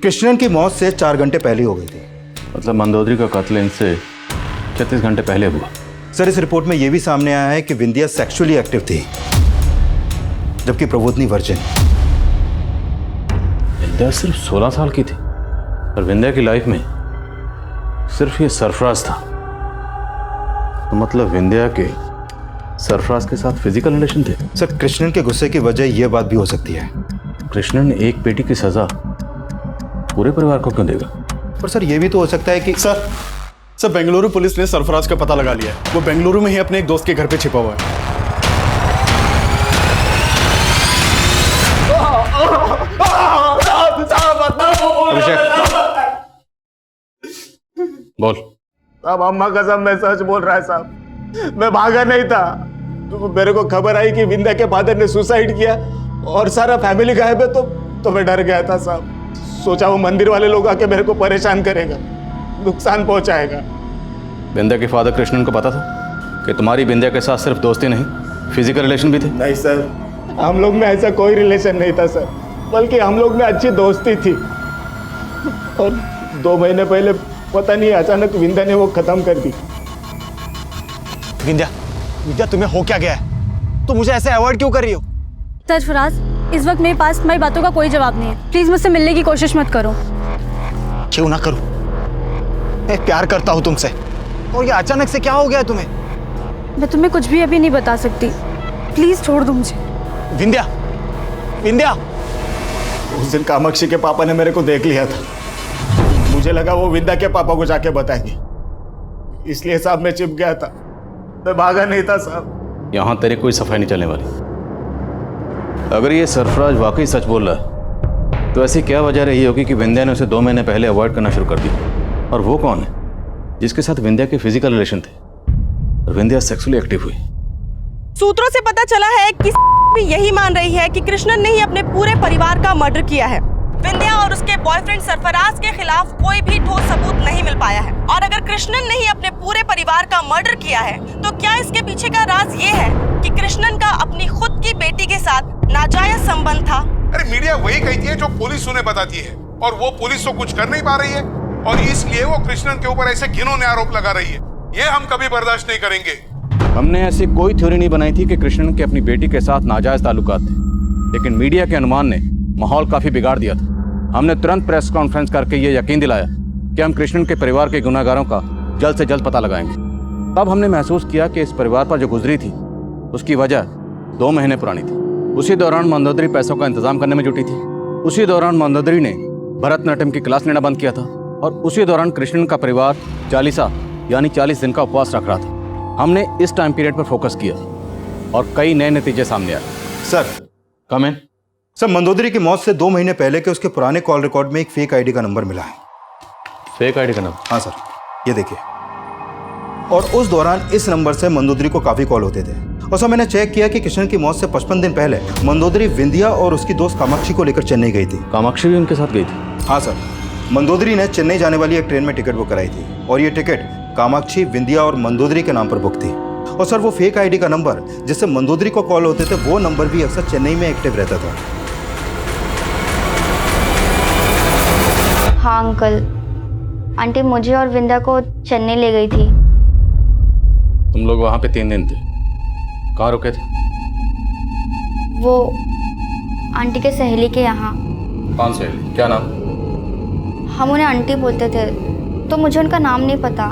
कृष्णन की मौत से 4 घंटे पहले हो गई थी। मतलब मंदोदरी का कत्ल इनसे 36 घंटे पहले हुआ। सर इस रिपोर्ट में यह भी सामने आया है कि विंध्या सेक्सुअली एक्टिव थी जबकि प्रबोधनी वर्जिन। विंध्या सिर्फ 16 साल की थी और विंध्या की लाइफ में सिर्फ ये सरफराज था। तो मतलब विंध्या के सरफराज के साथ फिजिकल रिलेशन थे। सर कृष्णन के गुस्से की वजह यह बात भी हो सकती है। कृष्णन एक बेटी की सजा पूरे परिवार को क्यों देगा? और सर ये भी तो हो सकता है कि सर बेंगलुरु पुलिस ने सरफराज का पता लगा लिया है। वो बेंगलुरु में ही अपने एक दोस्त के घर पे छिपा हुआ है। बोल। साहब अम्मा कसम मैं सच बोल रहा है साहब, मैं भागा नहीं था। तो मेरे को खबर आई कि विंध्या के फादर ने सुसाइड किया और सारा फैमिली गायब है तो मैं डर गया था साहब। सोचा वो मंदिर वाले लोग आके मेरे को परेशान करेगा, नुकसान पहुंचाएगा। विंध्या के फादर कृष्णन को पता था कि तुम्हारी विंध्या के साथ सिर्फ दोस्ती नहीं फिजिकल रिलेशन भी थे? नहीं सर, हम लोग में ऐसा कोई रिलेशन नहीं था सर, बल्कि हम लोग में अच्छी दोस्ती थी। और 2 महीने पहले पता नहीं अचानक विंध्या ने वो खत्म कर दी। विंध्या तुम्हें हो क्या गया है? तुम मुझे ऐसे अवॉइड क्यों कर रही हो? सरफराज, इस वक्त मेरे पास तुम्हारी बातों का कोई जवाब नहीं है। प्लीज मुझसे मिलने की कोशिश मत करो। क्यों ना करूं? मैं प्यार करता हूं तुमसे, और ये अचानक से क्या हो गया तुम्हें? मैं तुम्हें कुछ भी अभी नहीं बता सकती। प्लीज छोड़ दो मुझे। विंध्या उस दिन कामाक्षी के पापा ने मेरे को देख लिया था। मुझे लगा वो विंध्या के पापा को जाके बताएंगे, इसलिए साहब मैं चिप गया था, मैं भागा नहीं था साहब। यहां तेरी कोई सफाई नहीं चलने वाली। अगर ये सरफराज वाकई सच बोल रहा है तो ऐसी क्या वजह रही होगी कि विंध्या ने उसे 2 महीने पहले अवॉइड करना शुरू कर दिया? और वो कौन है जिसके साथ विंध्या के फिजिकल रिलेशन थे और विंध्या सेक्सुअली एक्टिव हुई? सूत्रों से पता चला है कि भी यही मान रही है कि कृष्णन ने ही अपने पूरे परिवार का मर्डर किया है। विंध्या और उसके बॉयफ्रेंड सरफराज के खिलाफ कोई भी ठोस सबूत नहीं मिल पाया है। और अगर कृष्णन ने ही अपने पूरे परिवार का मर्डर किया है तो क्या इसके पीछे का राज ये है कि कृष्णन का अपनी खुद की बेटी के साथ नाजायज संबंध था। अरे मीडिया वही कहती है जो पुलिस उन्हें बताती है, और वो पुलिस तो कुछ कर नहीं पा रही है, और इसलिए वो कृष्णन के ऊपर ऐसे घिनौने आरोप लगा रही है। ये हम कभी बर्दाश्त नहीं करेंगे। हमने ऐसी कोई थ्योरी नहीं बनाई थी कि कृष्णन के अपनी बेटी के साथ नाजायज ताल्लुकात थे, लेकिन मीडिया के अनुमान ने माहौल काफी बिगाड़ दिया था। हमने तुरंत प्रेस कॉन्फ्रेंस करके ये यकीन दिलाया कि हम कृष्णन के परिवार के गुनाहगारों का जल्द से जल्द पता लगाएंगे। तब हमने महसूस किया कि इस परिवार पर जो गुजरी थी उसकी वजह 2 महीने पुरानी थी। उसी दौरान मंदोदरी पैसों का इंतजाम करने में जुटी थी। उसी दौरान मंदोदरी ने भरतनाट्यम की क्लास लेना बंद किया था, और उसी दौरान कृष्णन का परिवार 40 दिन का उपवास रख रहा था। हमने इस टाइम पीरियड पर फोकस किया और कई नए नतीजे सामने आए। सर कम इन। सर, मंदोदरी की मौत से 2 महीने पहले के उसके पुराने कॉल रिकॉर्ड में एक फेक आईडी का नंबर मिला है। फेक आईडी का नंबर? हाँ सर, ये देखिए। और उस दौरान इस नंबर से मंदोदरी को काफी कॉल होते थे। और सर, मैंने चेक किया कि किशन की मौत से 55 दिन पहले मंदोदरी विंध्या और उसकी दोस्त कामाक्षी को लेकर चेन्नई गई थी। कामाक्षी भी उनके साथ गई थी? हाँ सर, मंदोदरी ने चेन्नई जाने वाली एक ट्रेन में टिकट बुक कराई थी, और ये टिकट कामाक्षी, विंध्या और मंदोदरी के नाम पर बुक थी। और सर, वो फेक आईडी का नंबर जिससे मंदोदरी को कॉल होते थे, वो नंबर भी अक्सर चेन्नई में एक्टिव रहता था। हाँ अंकल, आंटी मुझे और विंध्या को चेन्नई ले गई थी। तुम लोग वहां पे 3 दिन थे, कहाँ रुके थे? वो आंटी के सहेली के यहाँ। कौन सहेली? क्या नाम? हम उन्हें आंटी बोलते थे, तो मुझे उनका नाम नहीं पता,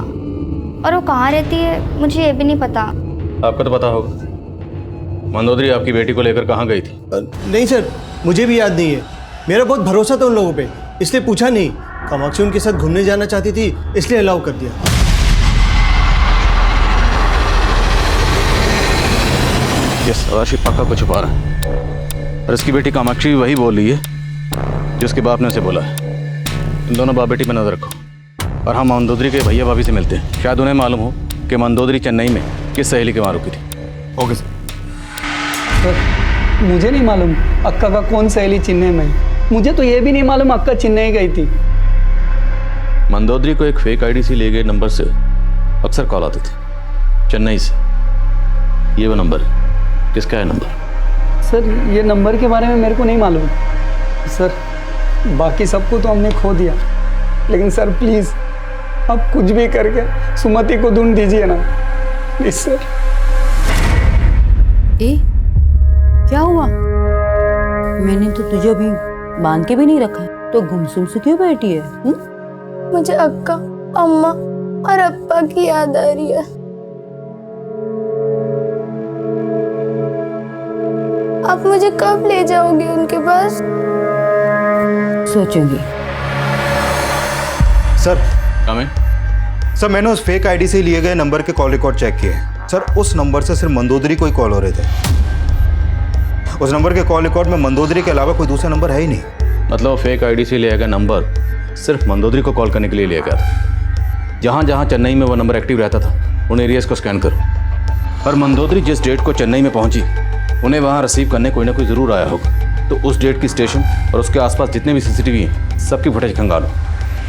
और वो कहाँ रहती है मुझे ये भी नहीं पता। आपको तो पता होगा। मंदोदरी आपकी बेटी को लेकर कहाँ गई थी? नहीं सर, मुझे भी याद नहीं है। मेरा बहुत भरोसा था उन लोगों पे, इसलिए पूछा नहीं। कामाक्षी उनके साथ घूमने जाना चाहती थी, इसलिए अलाउ कर दिया। ये सदाशिव पक्का को छुपा रहा है, और इसकी बेटी कामाक्षी भी वही बोल रही है जिसके बाप ने उसे बोला है। तुम दोनों बाप बेटी पर नजर रखो, और हम मंदोदरी के भैया भाभी से मिलते हैं। शायद उन्हें मालूम हो कि मंदोदरी चेन्नई में किस सहेली के वहाँ रुकी थी। Okay sir. मुझे नहीं मालूम अक्का का कौन सहेली चेन्नई में। मुझे तो ये भी नहीं मालूम अक्का चेन्नई गई थी। मंदोदरी को एक फेक आईडी से लिए गए नंबर से अक्सर कॉल आते थे चेन्नई से। ये वो नंबर है। किसका है नंबर? सर, ये नंबर के बारे में मेरे को नहीं मालूम सर। बाकी सबको तो हमने खो दिया, लेकिन सर प्लीज़ आप कुछ भी करके सुमति को ढूंढ दीजिए ना, प्लीज सर। ए, क्या हुआ? मैंने तो तुझे अभी बांध के भी नहीं रखा है, तो गुमसुम से क्यों बैठी है? मुझे अक्का, अम्मा और अप्पा की याद आ रही है। आप मुझे कब ले जाओगे उनके पास? सोचूंगी। सर, कमें? सर, मैंने उस फेक आईडी से लिए गए नंबर के कॉल रिकॉर्ड चेक किए। सर, उस नंबर से सिर्फ मंदोदरी को ही कॉल हो रहे थे। उस नंबर के कॉल रिकॉर्ड में मंदोदरी के अलावा कोई दूसरा नंबर है ही नहीं। मतलब फेक आईडी से लिया गया नंबर सिर्फ मंदोदरी को कॉल करने के लिए लिया गया था। जहाँ जहाँ चेन्नई में वो नंबर एक्टिव रहता था उन एरियाज को स्कैन करो, और मंदोदरी जिस डेट को चेन्नई में पहुंची उन्हें वहाँ रिसीव करने कोई ना कोई ज़रूर आया होगा। तो उस डेट की स्टेशन और उसके आसपास जितने भी सीसीटीवी हैं सबकी फुटेज खंगालो।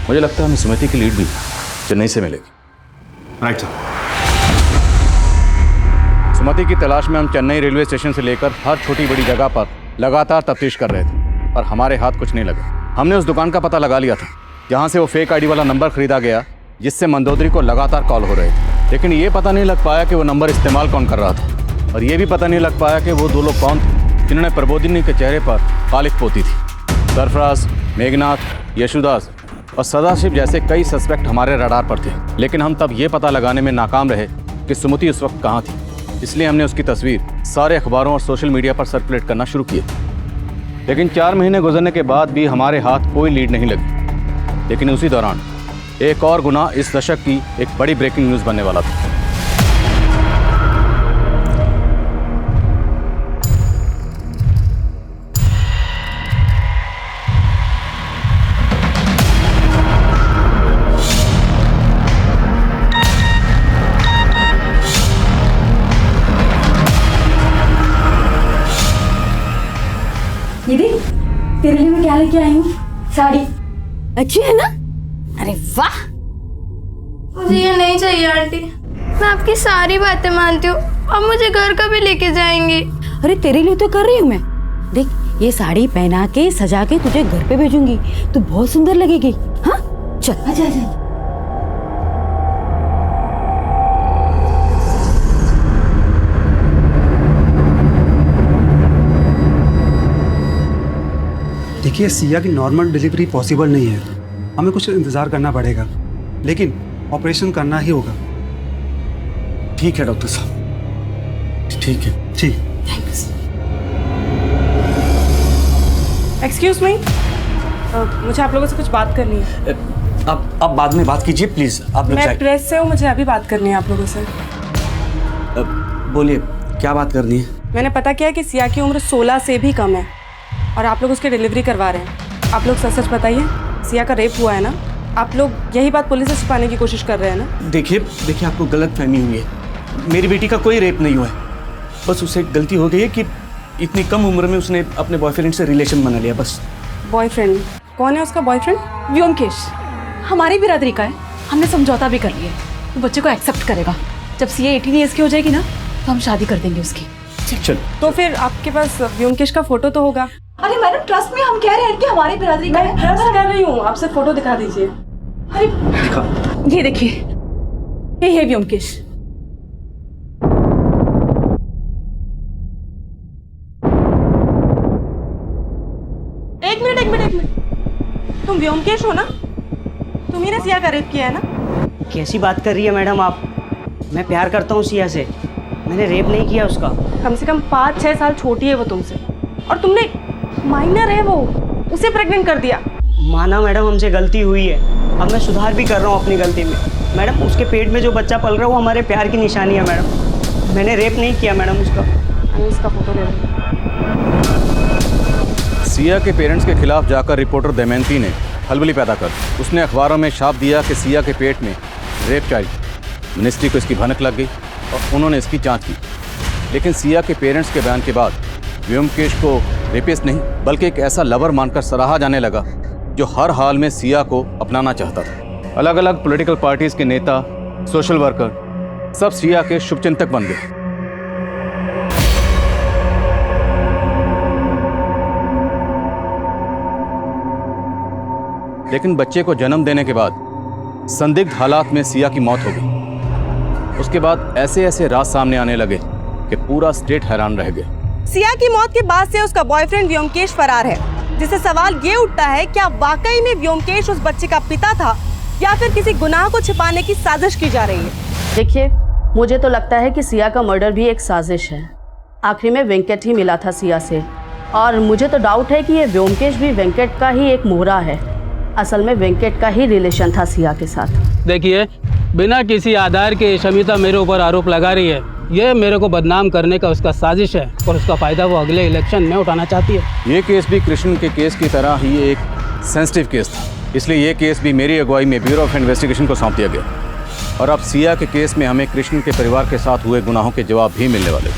मुझे लगता है हमें सुमति की लीड भी चेन्नई से मिलेगी। Right sir. सुमति की तलाश में हम चेन्नई रेलवे स्टेशन से लेकर हर छोटी बड़ी जगह पर लगातार तफ्तीश कर रहे थे, पर हमारे हाथ कुछ नहीं लगा। हमने उस दुकान का पता लगा लिया था जहाँ से वो फेक आईडी वाला नंबर खरीदा गया जिससे मंदोदरी को लगातार कॉल हो रहे थे, लेकिन ये पता नहीं लग पाया कि वो नंबर इस्तेमाल कौन कर रहा था, और ये भी पता नहीं लग पाया कि वो 2 लोग कौन थे जिन्होंने प्रबोधिनी के चेहरे पर कालिक पोती थी। सरफराज, मेघनाथ, यशुदास और सदाशिव जैसे कई सस्पेक्ट हमारे रडार पर थे, लेकिन हम तब ये पता लगाने में नाकाम रहे कि सुमति उस वक्त कहाँ थी। इसलिए हमने उसकी तस्वीर सारे अखबारों और सोशल मीडिया पर सर्कुलेट करना शुरू किया, लेकिन 4 महीने गुजरने के बाद भी हमारे हाथ कोई लीड नहीं लगी। लेकिन उसी दौरान एक और गुनाह इस दशक की एक बड़ी ब्रेकिंग न्यूज़ बनने वाला था। ये देख, तेरे लिए मैं क्या लेके आई हूँ? साड़ी अच्छी है ना? अरे वाह! मुझे ये नहीं चाहिए आंटी। मैं आपकी सारी बातें मानती हूँ, अब मुझे घर का भी लेके जाएंगे। अरे तेरे लिए तो कर रही हूँ मैं। देख, ये साड़ी पहना के सजा के तुझे घर पे भेजूंगी, तू बहुत सुंदर लगेगी। हाँ चल आजा आजा। देखिए, सिया की नॉर्मल डिलीवरी पॉसिबल नहीं है, हमें कुछ इंतज़ार करना पड़ेगा, लेकिन ऑपरेशन करना ही होगा। ठीक है डॉक्टर साहब, ठीक है। ठीक। एक्सक्यूज मी, मुझे आप लोगों से कुछ बात करनी है। आप बाद में बात कीजिए प्लीज। आप लोग मैं प्रेस से हूँ, मुझे अभी बात करनी है आप लोगों से। बोलिए, क्या बात करनी है? मैंने पता किया कि सिया की उम्र 16 से भी कम है और आप लोग उसकी डिलीवरी करवा रहे हैं। आप लोग सच सच बताइए, सिया का रेप हुआ है ना? आप लोग यही बात पुलिस से छुपाने की कोशिश कर रहे हैं ना? देखिए आपको गलत फहमी हुई है। मेरी बेटी का कोई रेप नहीं हुआ है, बस उसे गलती हो गई है कि इतनी कम उम्र में उसने अपने बॉयफ्रेंड से रिलेशन बना लिया बस। बॉयफ्रेंड? कौन है उसका बॉयफ्रेंड? व्योमकेश हमारी बिरादरी का है, हमने समझौता भी कर लिया है, वो बच्चे को एक्सेप्ट करेगा। जब सीए 18 ईयर्स की हो जाएगी ना तो हम शादी कर देंगे उसकी। चल। तो फिर आपके पास व्योमकेश का फोटो तो होगा? अरे मैडम ट्रस्ट में हम कह रहे हैं कि हमारी बिरादरी का है। मैं ट्रस्ट कर रही हूँ, आप सिर्फ फोटो दिखा दीजिए। अरे ये देखिए, ये है व्योमकेश। एक मिनट, तुम व्योमकेश हो ना? तुम्ही ने सिया का रेप किया है ना? कैसी बात कर रही है मैडम आप? मैं प्यार करता हूँ सिया से, मैंने रेप नहीं किया उसका। कम से कम 5-6 साल छोटी है वो तुमसे, और तुमने, माइनर है वो, उसे प्रेग्नेंट कर दिया। माना मैडम, हमसे गलती हुई है, अब मैं सुधार भी कर रहा हूँ अपनी गलती में। मैडम, उसके पेट में जो बच्चा पल रहा है वो हमारे प्यार की निशानी है मैडम, मैंने रेप नहीं किया मैडम उसका। मैं इसका फोटो ले रही हूँ। सिया के पेरेंट्स के खिलाफ जाकर रिपोर्टर दमयंती ने खलबली पैदा कर उसने अखबारों में छाप दिया कि सिया के पेट में रेप चाइल्ड। मिनिस्ट्री को इसकी भनक लग गई और उन्होंने इसकी जांच की, लेकिन सिया के पेरेंट्स के बयान के बाद व्योमकेश को रेपिस्ट नहीं बल्कि एक ऐसा लवर मानकर सराहा जाने लगा जो हर हाल में सिया को अपनाना चाहता था। अलग अलग पॉलिटिकल पार्टीज के नेता, सोशल वर्कर सब सिया के शुभचिंतक बन गए। लेकिन बच्चे को जन्म देने के बाद संदिग्ध हालात में सिया की मौत हो गई। उसके बाद ऐसे ऐसे राज सामने आने लगे कि पूरा स्टेट हैरान रह गया। सिया की मौत के बाद से उसका बॉयफ्रेंड व्योमकेश फरार है, जिससे सवाल ये उठता है क्या वाकई में व्योमकेश उस बच्चे का पिता था या फिर किसी गुनाह को छिपाने की साजिश की जा रही है। देखिए, मुझे तो लगता है कि सिया का मर्डर भी एक साजिश है। आखिरी में वेंकट ही मिला था सिया से, और मुझे तो डाउट है कि ये व्योमकेश भी वेंकट का ही एक मोहरा है। असल में वेंकट का ही रिलेशन था सिया के साथ। देखिए, बिना किसी आधार के शमिता मेरे ऊपर आरोप लगा रही है। ये मेरे को बदनाम करने का उसका साजिश है और उसका फायदा वो अगले इलेक्शन में उठाना चाहती है। ये केस भी कृष्ण के केस की तरह ही एक सेंसिटिव केस था, इसलिए ये केस भी मेरी अगुवाई में ब्यूरो ऑफ इन्वेस्टिगेशन को सौंप दिया गया। और अब सिया के केस में हमें कृष्ण के परिवार के साथ हुए गुनाहों के जवाब भी मिलने वाले।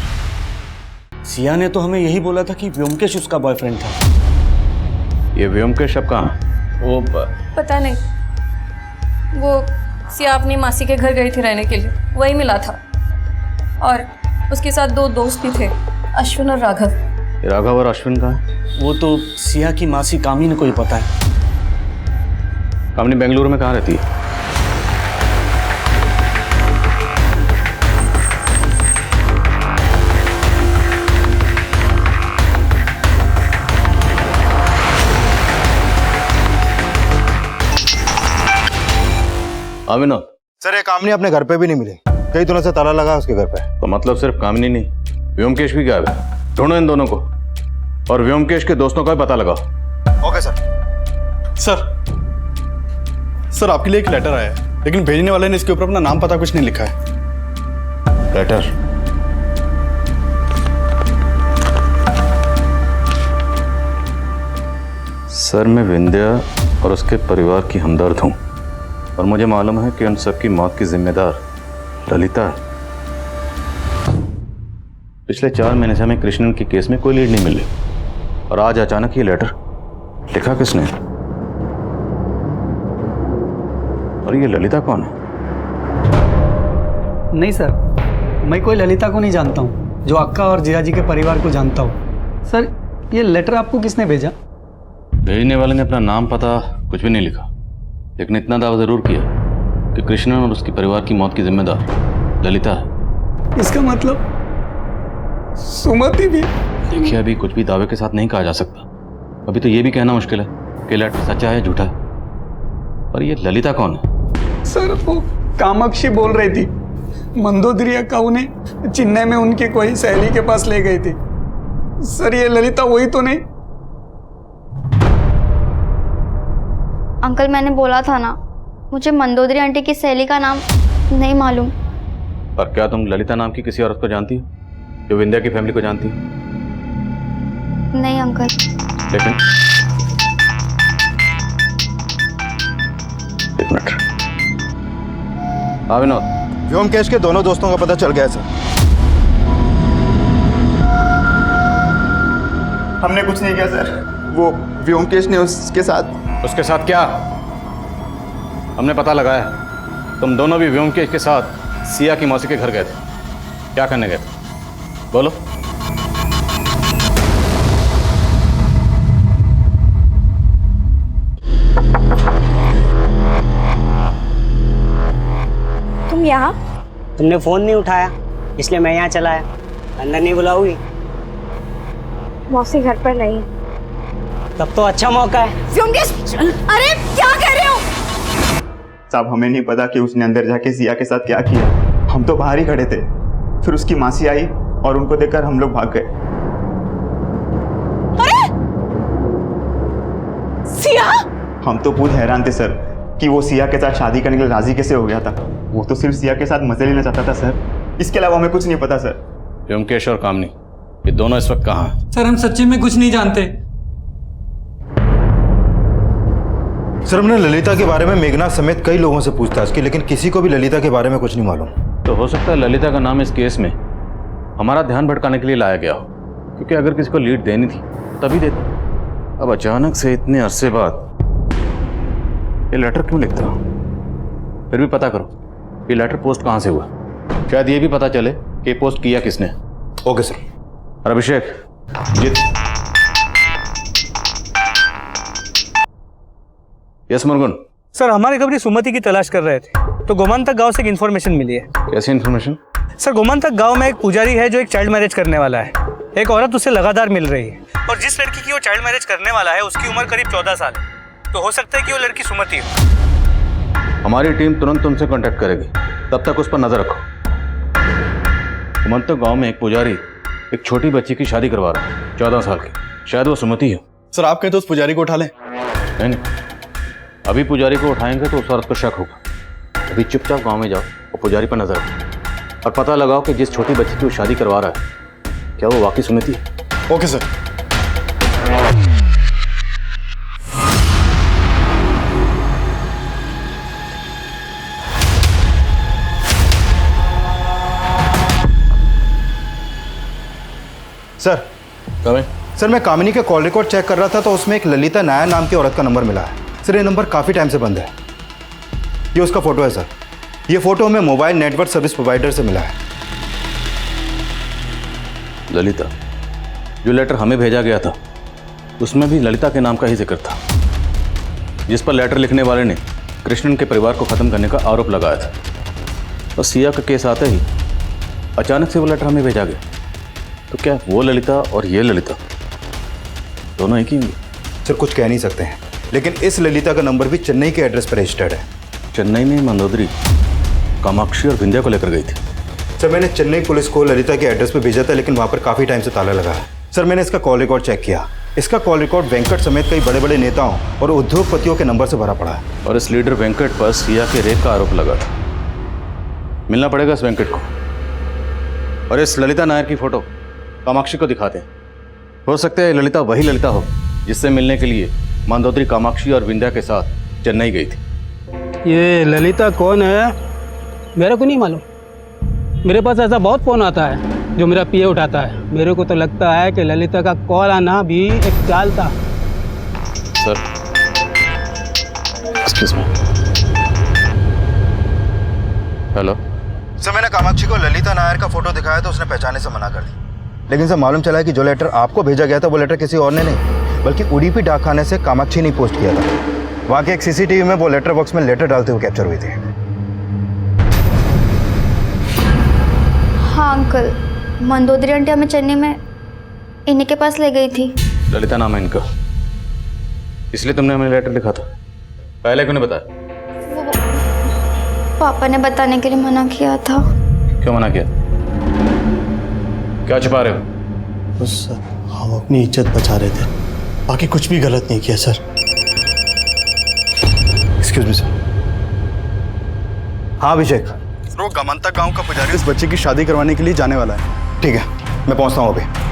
सिया ने तो हमें यही बोला था कि व्योमकेश उसका बॉयफ्रेंड था। ये व्योमकेश अब कहाँ है? वो पता नहीं, वो सिया अपनी मासी के घर गई थी रहने के लिए, वही मिला था। और उसके साथ 2 दोस्त भी थे, अश्विन और राघव। राघव और अश्विन कहाँ है? वो तो सिया की मासी कामिनी को ही पता है। कामिनी बेंगलुरु में कहाँ रहती है? विनोद सर, ये कामिनी अपने घर पे भी नहीं मिली, कई दिनों से ताला लगा उसके घर पे। तो मतलब सिर्फ कामिनी नहीं, व्योमकेश भी गायब है। ढूंढो इन दोनों को और व्योमकेश के दोस्तों का भी पता लगाओ। Okay sir. सर आपके लिए एक लेटर आया है, लेकिन भेजने वाले ने इसके ऊपर अपना नाम पता कुछ नहीं लिखा है। लेटर? सर, मैं विंध्या और उसके परिवार की हमदर्द हूँ और मुझे मालूम है कि उन सबकी मौत की जिम्मेदार ललिता है। पिछले 4 महीने से हमें कृष्णन के केस में कोई लीड नहीं मिली और आज अचानक ये लेटर लिखा किसने? और ये ललिता कौन है? नहीं सर, मैं कोई ललिता को नहीं जानता हूँ जो अक्का और जिया जी के परिवार को जानता हूँ। सर ये लेटर आपको किसने भेजा? भेजने वाले ने अपना नाम पता कुछ भी नहीं लिखा, लेकिन इतना दावा जरूर किया कि कृष्णन और उसके परिवार की मौत की जिम्मेदार ललिता है। इसका मतलब सुमति भी? देखिए, अभी कुछ भी दावे के साथ नहीं कहा जा सकता। अभी तो ये भी कहना मुश्किल है कि लेटर सच्चा है झूठा है। पर ये ललिता कौन है? सर वो कामाक्षी बोल रही थी, मंदोदरी अक्का उन्हें चेन्नई में उनकी कोई सहेली के पास ले गई थी। सर ये ललिता वही तो नहीं? अंकल मैंने बोला था ना, मुझे मंदोदरी आंटी की सहेली का नाम नहीं मालूम। पर क्या तुम ललिता नाम की किसी औरत को जानती हो जो विंध्या की फैमिली को जानती हो? नहीं अंकल। लेकिन एक मिनट। हाँ विनोद, व्योमकेश के दोनों दोस्तों का पता चल गया सर। हमने कुछ नहीं किया सर, वो व्योमकेश ने उसके साथ क्या? हमने पता लगाया तुम दोनों भी व्योमकेश के साथ सिया की मौसी के घर गए थे। क्या करने गए थे? बोलो। तुम यहाँ? तुमने फोन नहीं उठाया इसलिए मैं यहाँ चला आया। अंदर नहीं बुलाओगी? मौसी घर पर नहीं। तब तो अच्छा मौका है। व्योमकेश, अरे क्या कह रहे हो? साहब हमें नहीं पता कि उसने अंदर जाके सिया के साथ क्या किया। हम तो बाहर ही खड़े थे, फिर उसकी मासी आई और उनको देखकर हम लोग भाग गए। अरे सिया? हम तो खुद हैरान थे सर कि वो सिया के साथ शादी करने के लिए राजी कैसे हो गया था। वो तो सिर्फ सिया के साथ मजे लेना चाहता था सर, इसके अलावा हमें कुछ नहीं पता सर। व्योमकेश और कामनी ये दोनों इस वक्त कहाँ हैं? सर हम सच्ची में कुछ नहीं जानते। सर हमने ललिता के बारे में मेघना समेत कई लोगों से पूछताछ की, लेकिन किसी को भी ललिता के बारे में कुछ नहीं मालूम। तो हो सकता है ललिता का नाम इस केस में हमारा ध्यान भटकाने के लिए लाया गया हो, क्योंकि अगर किसी को लीड देनी थी तभी देते। अब अचानक से इतने अरसे बाद ये लेटर क्यों लिखता? फिर भी पता करो ये लेटर पोस्ट कहाँ से हुआ। शायद ये भी पता चले कि पोस्ट किया किसने। Okay sir. और अभिषेक ये यस मुर्गन। सर हमारे खबरी सुमति की तलाश कर रहे थे तो गोमांतक गांव से एक इन्फॉर्मेशन मिली है। कैसी इन्फॉर्मेशन? सर गोमांतक गांव में एक पुजारी है जो एक चाइल्ड मैरिज करने वाला है। एक औरत उससे लगातार मिल रही है और जिस लड़की की वो चाइल्ड मैरिज करने वाला है उसकी उम्र करीब 14 साल है। तो हो सकता है कि वो लड़की सुमति हो। हमारी टीम तुरंत तुमसे कांटेक्ट करेगी, तब तक उस पर नजर रखो। गोमांतक गांव में एक पुजारी एक छोटी बच्ची की शादी करवा रहा है 14 साल की। शायद वो सुमति हो। सर आप कहें तो उस पुजारी को उठा लें? नहीं, अभी पुजारी को उठाएंगे तो उस औरत को शक होगा। अभी चुपचाप गांव में जाओ और पुजारी पर नजर रखो और पता लगाओ कि जिस छोटी बच्ची की वो शादी करवा रहा है क्या वो वाकई सुमति है। Okay sir. सर सर मैं कामिनी के कॉल रिकॉर्ड चेक कर रहा था तो उसमें एक ललिता नायर नाम की औरत का नंबर मिला है। सर ये नंबर काफ़ी टाइम से बंद है। ये उसका फोटो है सर। ये फोटो हमें मोबाइल नेटवर्क सर्विस प्रोवाइडर से मिला है। ललिता, जो लेटर हमें भेजा गया था उसमें भी ललिता के नाम का ही जिक्र था, जिस पर लेटर लिखने वाले ने कृष्णन के परिवार को ख़त्म करने का आरोप लगाया था। और सिया का केस आते ही अचानक से वो लेटर हमें भेजा गया। तो क्या वो ललिता और ये ललिता दोनों एक ही होंगे? सर कुछ कह नहीं सकते हैं, लेकिन इस ललिता का नंबर भी चेन्नई के एड्रेस पर रजिस्टर्ड है। चेन्नई में मंदोदरी कामाक्षी और विंध्या को लेकर गई थी। सर मैंने चेन्नई पुलिस को ललिता के एड्रेस पर भेजा था, लेकिन वहाँ पर काफ़ी टाइम से ताला लगा है। सर मैंने इसका कॉल रिकॉर्ड चेक किया। इसका कॉल रिकॉर्ड वेंकट समेत कई बड़े बड़े नेताओं और उद्योगपतियों के नंबर से भरा पड़ा है। और इस लीडर वेंकट पर सिया के रेप का आरोप लगा था। मिलना पड़ेगा इस वेंकट को और इस ललिता नायर की फोटो कामाक्षी को दिखाते हैं। हो सकता है ललिता वही ललिता हो जिससे मिलने के लिए मंदोदरी कामाक्षी और विंध्या के साथ चेन्नई गई थी। ये ललिता कौन है मेरे को नहीं मालूम। मेरे पास ऐसा बहुत फ़ोन आता है जो मेरा पीए उठाता है। मेरे को तो लगता है कि ललिता का कॉल आना भी एक चाल था। Sir excuse me. Hello sir मैंने कामाक्षी को ललिता नायर का फोटो दिखाया तो उसने पहचाने से मना कर दी। लेकिन सर मालूम चला है कि जो लेटर आपको भेजा गया था वो लेटर किसी और ने नहीं बल्कि उडीपी डाकखाने से कामाक्षी ने पोस्ट किया था। वहाँ के एक सीसीटीवी में वो लेटर बॉक्स में लेटर डालते हुए कैप्चर हुई थी। हाँ अंकल, मंदोदरी आंटी हमें चेन्नई में इन्हीं के पास ले गई थी। ललिता नाम है इनका, इसलिए तुमने हमें लेटर लिखा था। पहले क्यों नहीं बताया? पापा ने बताने के लिए मना किया था। क्यों मना किया? क्या छिपा रहे हो? बस सर, हम अपनी इज्जत बचा रहे थे, बाकी कुछ भी गलत नहीं किया सर। Excuse me sir. हाँ अभिषेक, वो गमंता गांव का पुजारी उस बच्चे की शादी करवाने के लिए जाने वाला है। ठीक है, मैं पहुंचता हूँ अभी।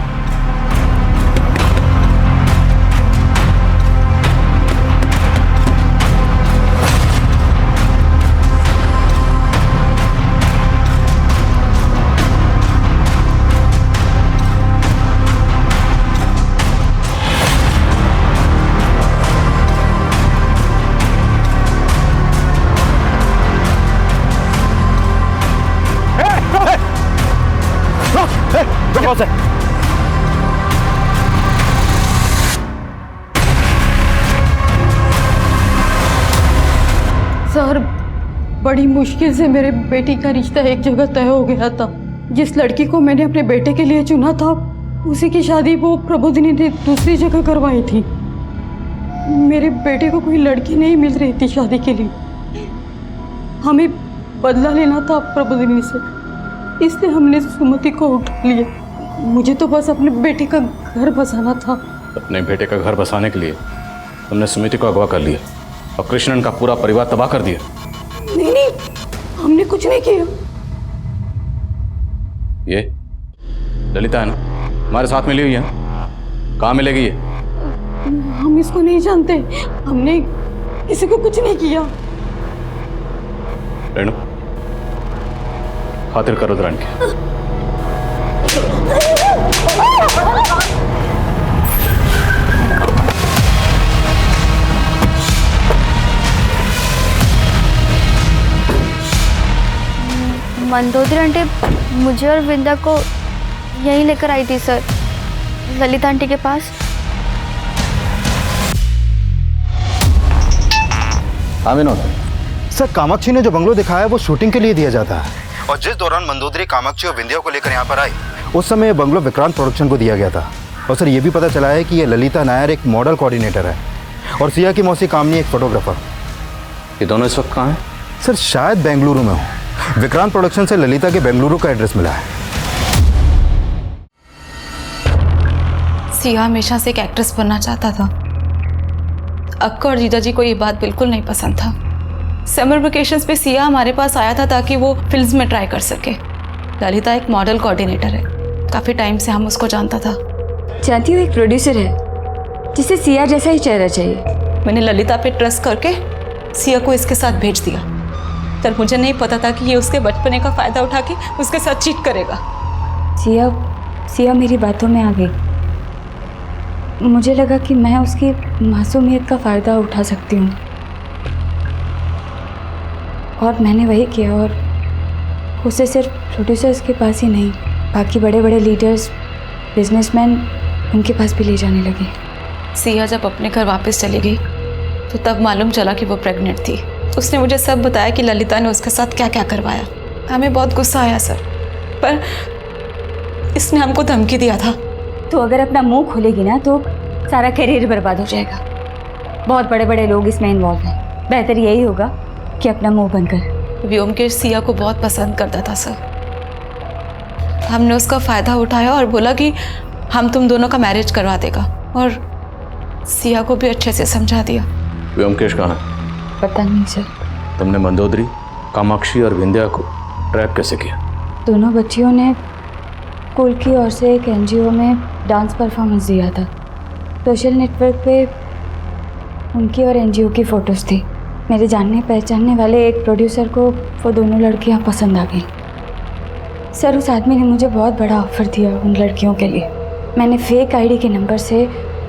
सर, बड़ी मुश्किल से मेरे बेटी का रिश्ता एक जगह तय हो गया था। जिस लड़की को मैंने अपने बेटे के लिए चुना था उसी की शादी वो प्रबोधिनी ने दूसरी जगह करवाई थी। मेरे बेटे को कोई लड़की नहीं मिल रही थी शादी के लिए। हमें बदला लेना था प्रबोधिनी से, इसलिए हमने सुमति को उठा लिया। मुझे तो बस अपने बेटे का घर बसाना था। अपने बेटे का घर बसाने के लिए तुमने सुमिति को अगवा कर लिया और कृष्णन का पूरा परिवार तबाह कर दिया। नहीं नहीं, हमने कुछ नहीं किया। ये ललिता है ना, हमारे साथ मिली हुई है, कहाँ मिलेगी ये? हम इसको नहीं जानते, हमने किसी को कुछ नहीं किया। रेणु, खातिर करो रुद्राणी की। मंदोदरी आंटी मुझे और विंदा को यहीं लेकर आई थी सर, ललिता आंटी के पास। हाँ विनोद सर, कामाक्षी ने जो बंगलो दिखाया है वो शूटिंग के लिए दिया जाता है और जिस दौरान मंदोदरी कामाक्षी और विंध्या को लेकर यहाँ पर आई उस समय बंगलो विक्रांत प्रोडक्शन को दिया गया था। और सर ये भी पता चला है कि ये ललिता नायर एक मॉडल कोऑर्डिनेटर है और सिया की मौसी कामनी एक फोटोग्राफर। ये दोनों इस वक्त कहाँ हैं? सर शायद बेंगलुरु में हो। विक्रांत प्रोडक्शन से ललिता के बेंगलुरु का एड्रेस मिला है। सिया हमेशा से एक एक्ट्रेस बनना चाहता था। अक्का और जीजा जी को ये बात बिल्कुल नहीं पसंद था। समर वेकेशंस पे सिया हमारे पास आया था ताकि वो फिल्म्स में ट्राई कर सके। ललिता एक मॉडल कोऑर्डिनेटर है, काफ़ी टाइम से हम उसको जानता था। जानती हूँ, एक प्रोड्यूसर है जिसे सिया जैसा ही चेहरा चाहिए। मैंने ललिता पे ट्रस्ट करके सिया को इसके साथ भेज दिया, पर मुझे नहीं पता था कि ये उसके बचपने का फ़ायदा उठा के उसके साथ चीट करेगा। सिया मेरी बातों में आ गई। मुझे लगा कि मैं उसकी मासूमियत का फ़ायदा उठा सकती हूँ और मैंने वही किया। और उसे सिर्फ प्रोड्यूसर्स के पास ही नहीं, बाकी बड़े बड़े लीडर्स, बिजनेसमैन, उनके पास भी ले जाने लगे। सिया जब अपने घर वापस चली गई तो तब मालूम चला कि वो प्रेग्नेंट थी। उसने मुझे सब बताया कि ललिता ने उसके साथ क्या क्या करवाया। हमें बहुत गुस्सा आया सर, पर इसने हमको धमकी दिया था। तो अगर अपना मुंह खोलेगी ना तो सारा करियर बर्बाद हो जाएगा। बहुत बड़े बड़े लोग इसमें इन्वॉल्व हैं। बेहतर यही होगा कि अपना मुंह बंद कर। व्योमकेश सिया को बहुत पसंद करता था सर। हमने उसका फ़ायदा उठाया और बोला कि हम तुम दोनों का मैरिज करवा देगा, और सिया को भी अच्छे से समझा दिया। व्योमकेश कहाँ है? पता नहीं सर। तुमने मंदोदरी, कामाक्षी और विंध्या को ट्रैप कैसे किया? दोनों बच्चियों ने स्कूल की ओर से एक एनजीओ में डांस परफॉर्मेंस दिया था। सोशल नेटवर्क पे उनकी और एनजीओ की फ़ोटोज़ थी। मेरे जानने पहचानने वाले एक प्रोड्यूसर को वो दोनों लड़कियां पसंद आ गई। सर उस आदमी ने मुझे बहुत बड़ा ऑफ़र दिया उन लड़कियों के लिए। मैंने फेक आईडी के नंबर से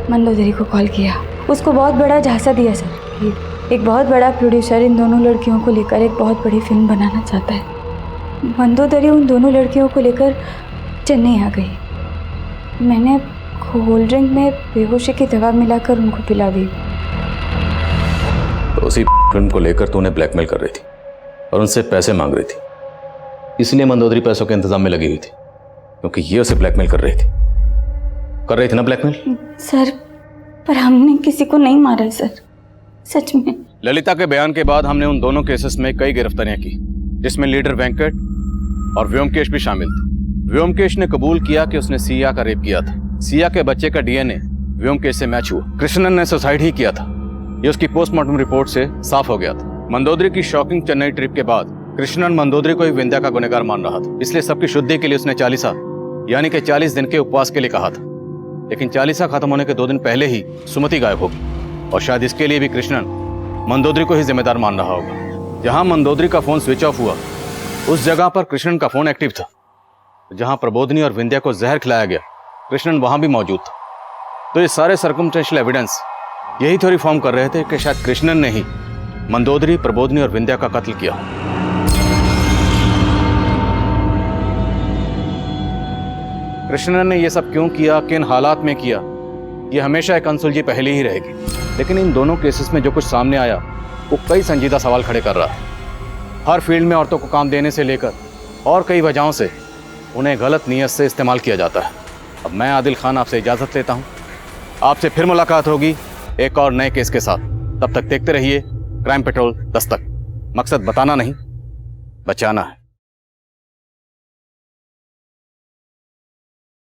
मंदोदरी को कॉल किया, उसको बहुत बड़ा झांसा दिया सर कि एक बहुत बड़ा प्रोड्यूसर इन दोनों लड़कियों को लेकर एक बहुत बड़ी फिल्म बनाना चाहता है। मंदोदरी उन दोनों लड़कियों को लेकर चेन्नई आ गई। मैंने कोल्ड ड्रिंक में बेहोशी की दवा मिलाकर उनको पिला दी। तो उसी फिल्म को लेकर तूने ब्लैकमेल कर रही थी और उनसे पैसे मांग रही थी, इसलिए मंदोदरी पैसों के इंतजाम में लगी हुई थी, क्योंकि ये उसे ब्लैकमेल कर रही थी ना ब्लैकमेल? सर, पर हमने किसी को नहीं मारा है सर, सच में। ललिता के बयान के बाद हमने उन दोनों केसेस में कई गिरफ्तारियां की, जिसमें लीडर वेंकट और व्योमकेश भी शामिल थे। व्योमकेश ने कबूल किया कि उसने सिया का रेप किया था। सिया के बच्चे का डीएनए व्योमकेश से मैच हुआ। कृष्णन ने सुसाइड ही किया था, ये उसकी पोस्टमार्टम रिपोर्ट से साफ हो गया था। मंदोदरी की शॉकिंग चेन्नई ट्रिप के बाद कृष्णन मंदोदरी को ही विंध्या का गुनहगार मान रहा था, इसलिए सबकी शुद्धि के लिए उसने 40 यानी कि 40 दिन के उपवास के लिए कहा था। लेकिन 40 खत्म होने के 2 दिन पहले ही सुमति गायब होगी, और शायद इसके लिए भी कृष्णन मंदोदरी को ही जिम्मेदार मान रहा होगा। जहां मंदोदरी का फोन स्विच ऑफ हुआ, उस जगह पर कृष्णन का फोन एक्टिव था। जहां प्रबोधनी और विंध्या को जहर खिलाया गया, कृष्णन वहां भी मौजूद था। तो ये सारे सर्कमस्टेंशियल एविडेंस यही थ्योरी फॉर्म कर रहे थे कि शायद कृष्णन ने ही मंदोदरी, प्रबोधनी और विंध्या का कत्ल किया। कृष्णन ने यह सब क्यों किया, किन हालात में किया, यह हमेशा एक अनसुलझी पहेली ही रहेगी। लेकिन इन दोनों केसेस में जो कुछ सामने आया वो कई संजीदा सवाल खड़े कर रहा है। हर फील्ड में औरतों को काम देने से लेकर और कई वजहों से उन्हें गलत नीयत से इस्तेमाल किया जाता है। अब मैं आदिल खान आपसे इजाज़त लेता हूँ। आपसे फिर मुलाकात होगी एक और नए केस के साथ। तब तक देखते रहिए क्राइम पेट्रोल दस्तक। मकसद बताना नहीं, बचाना है।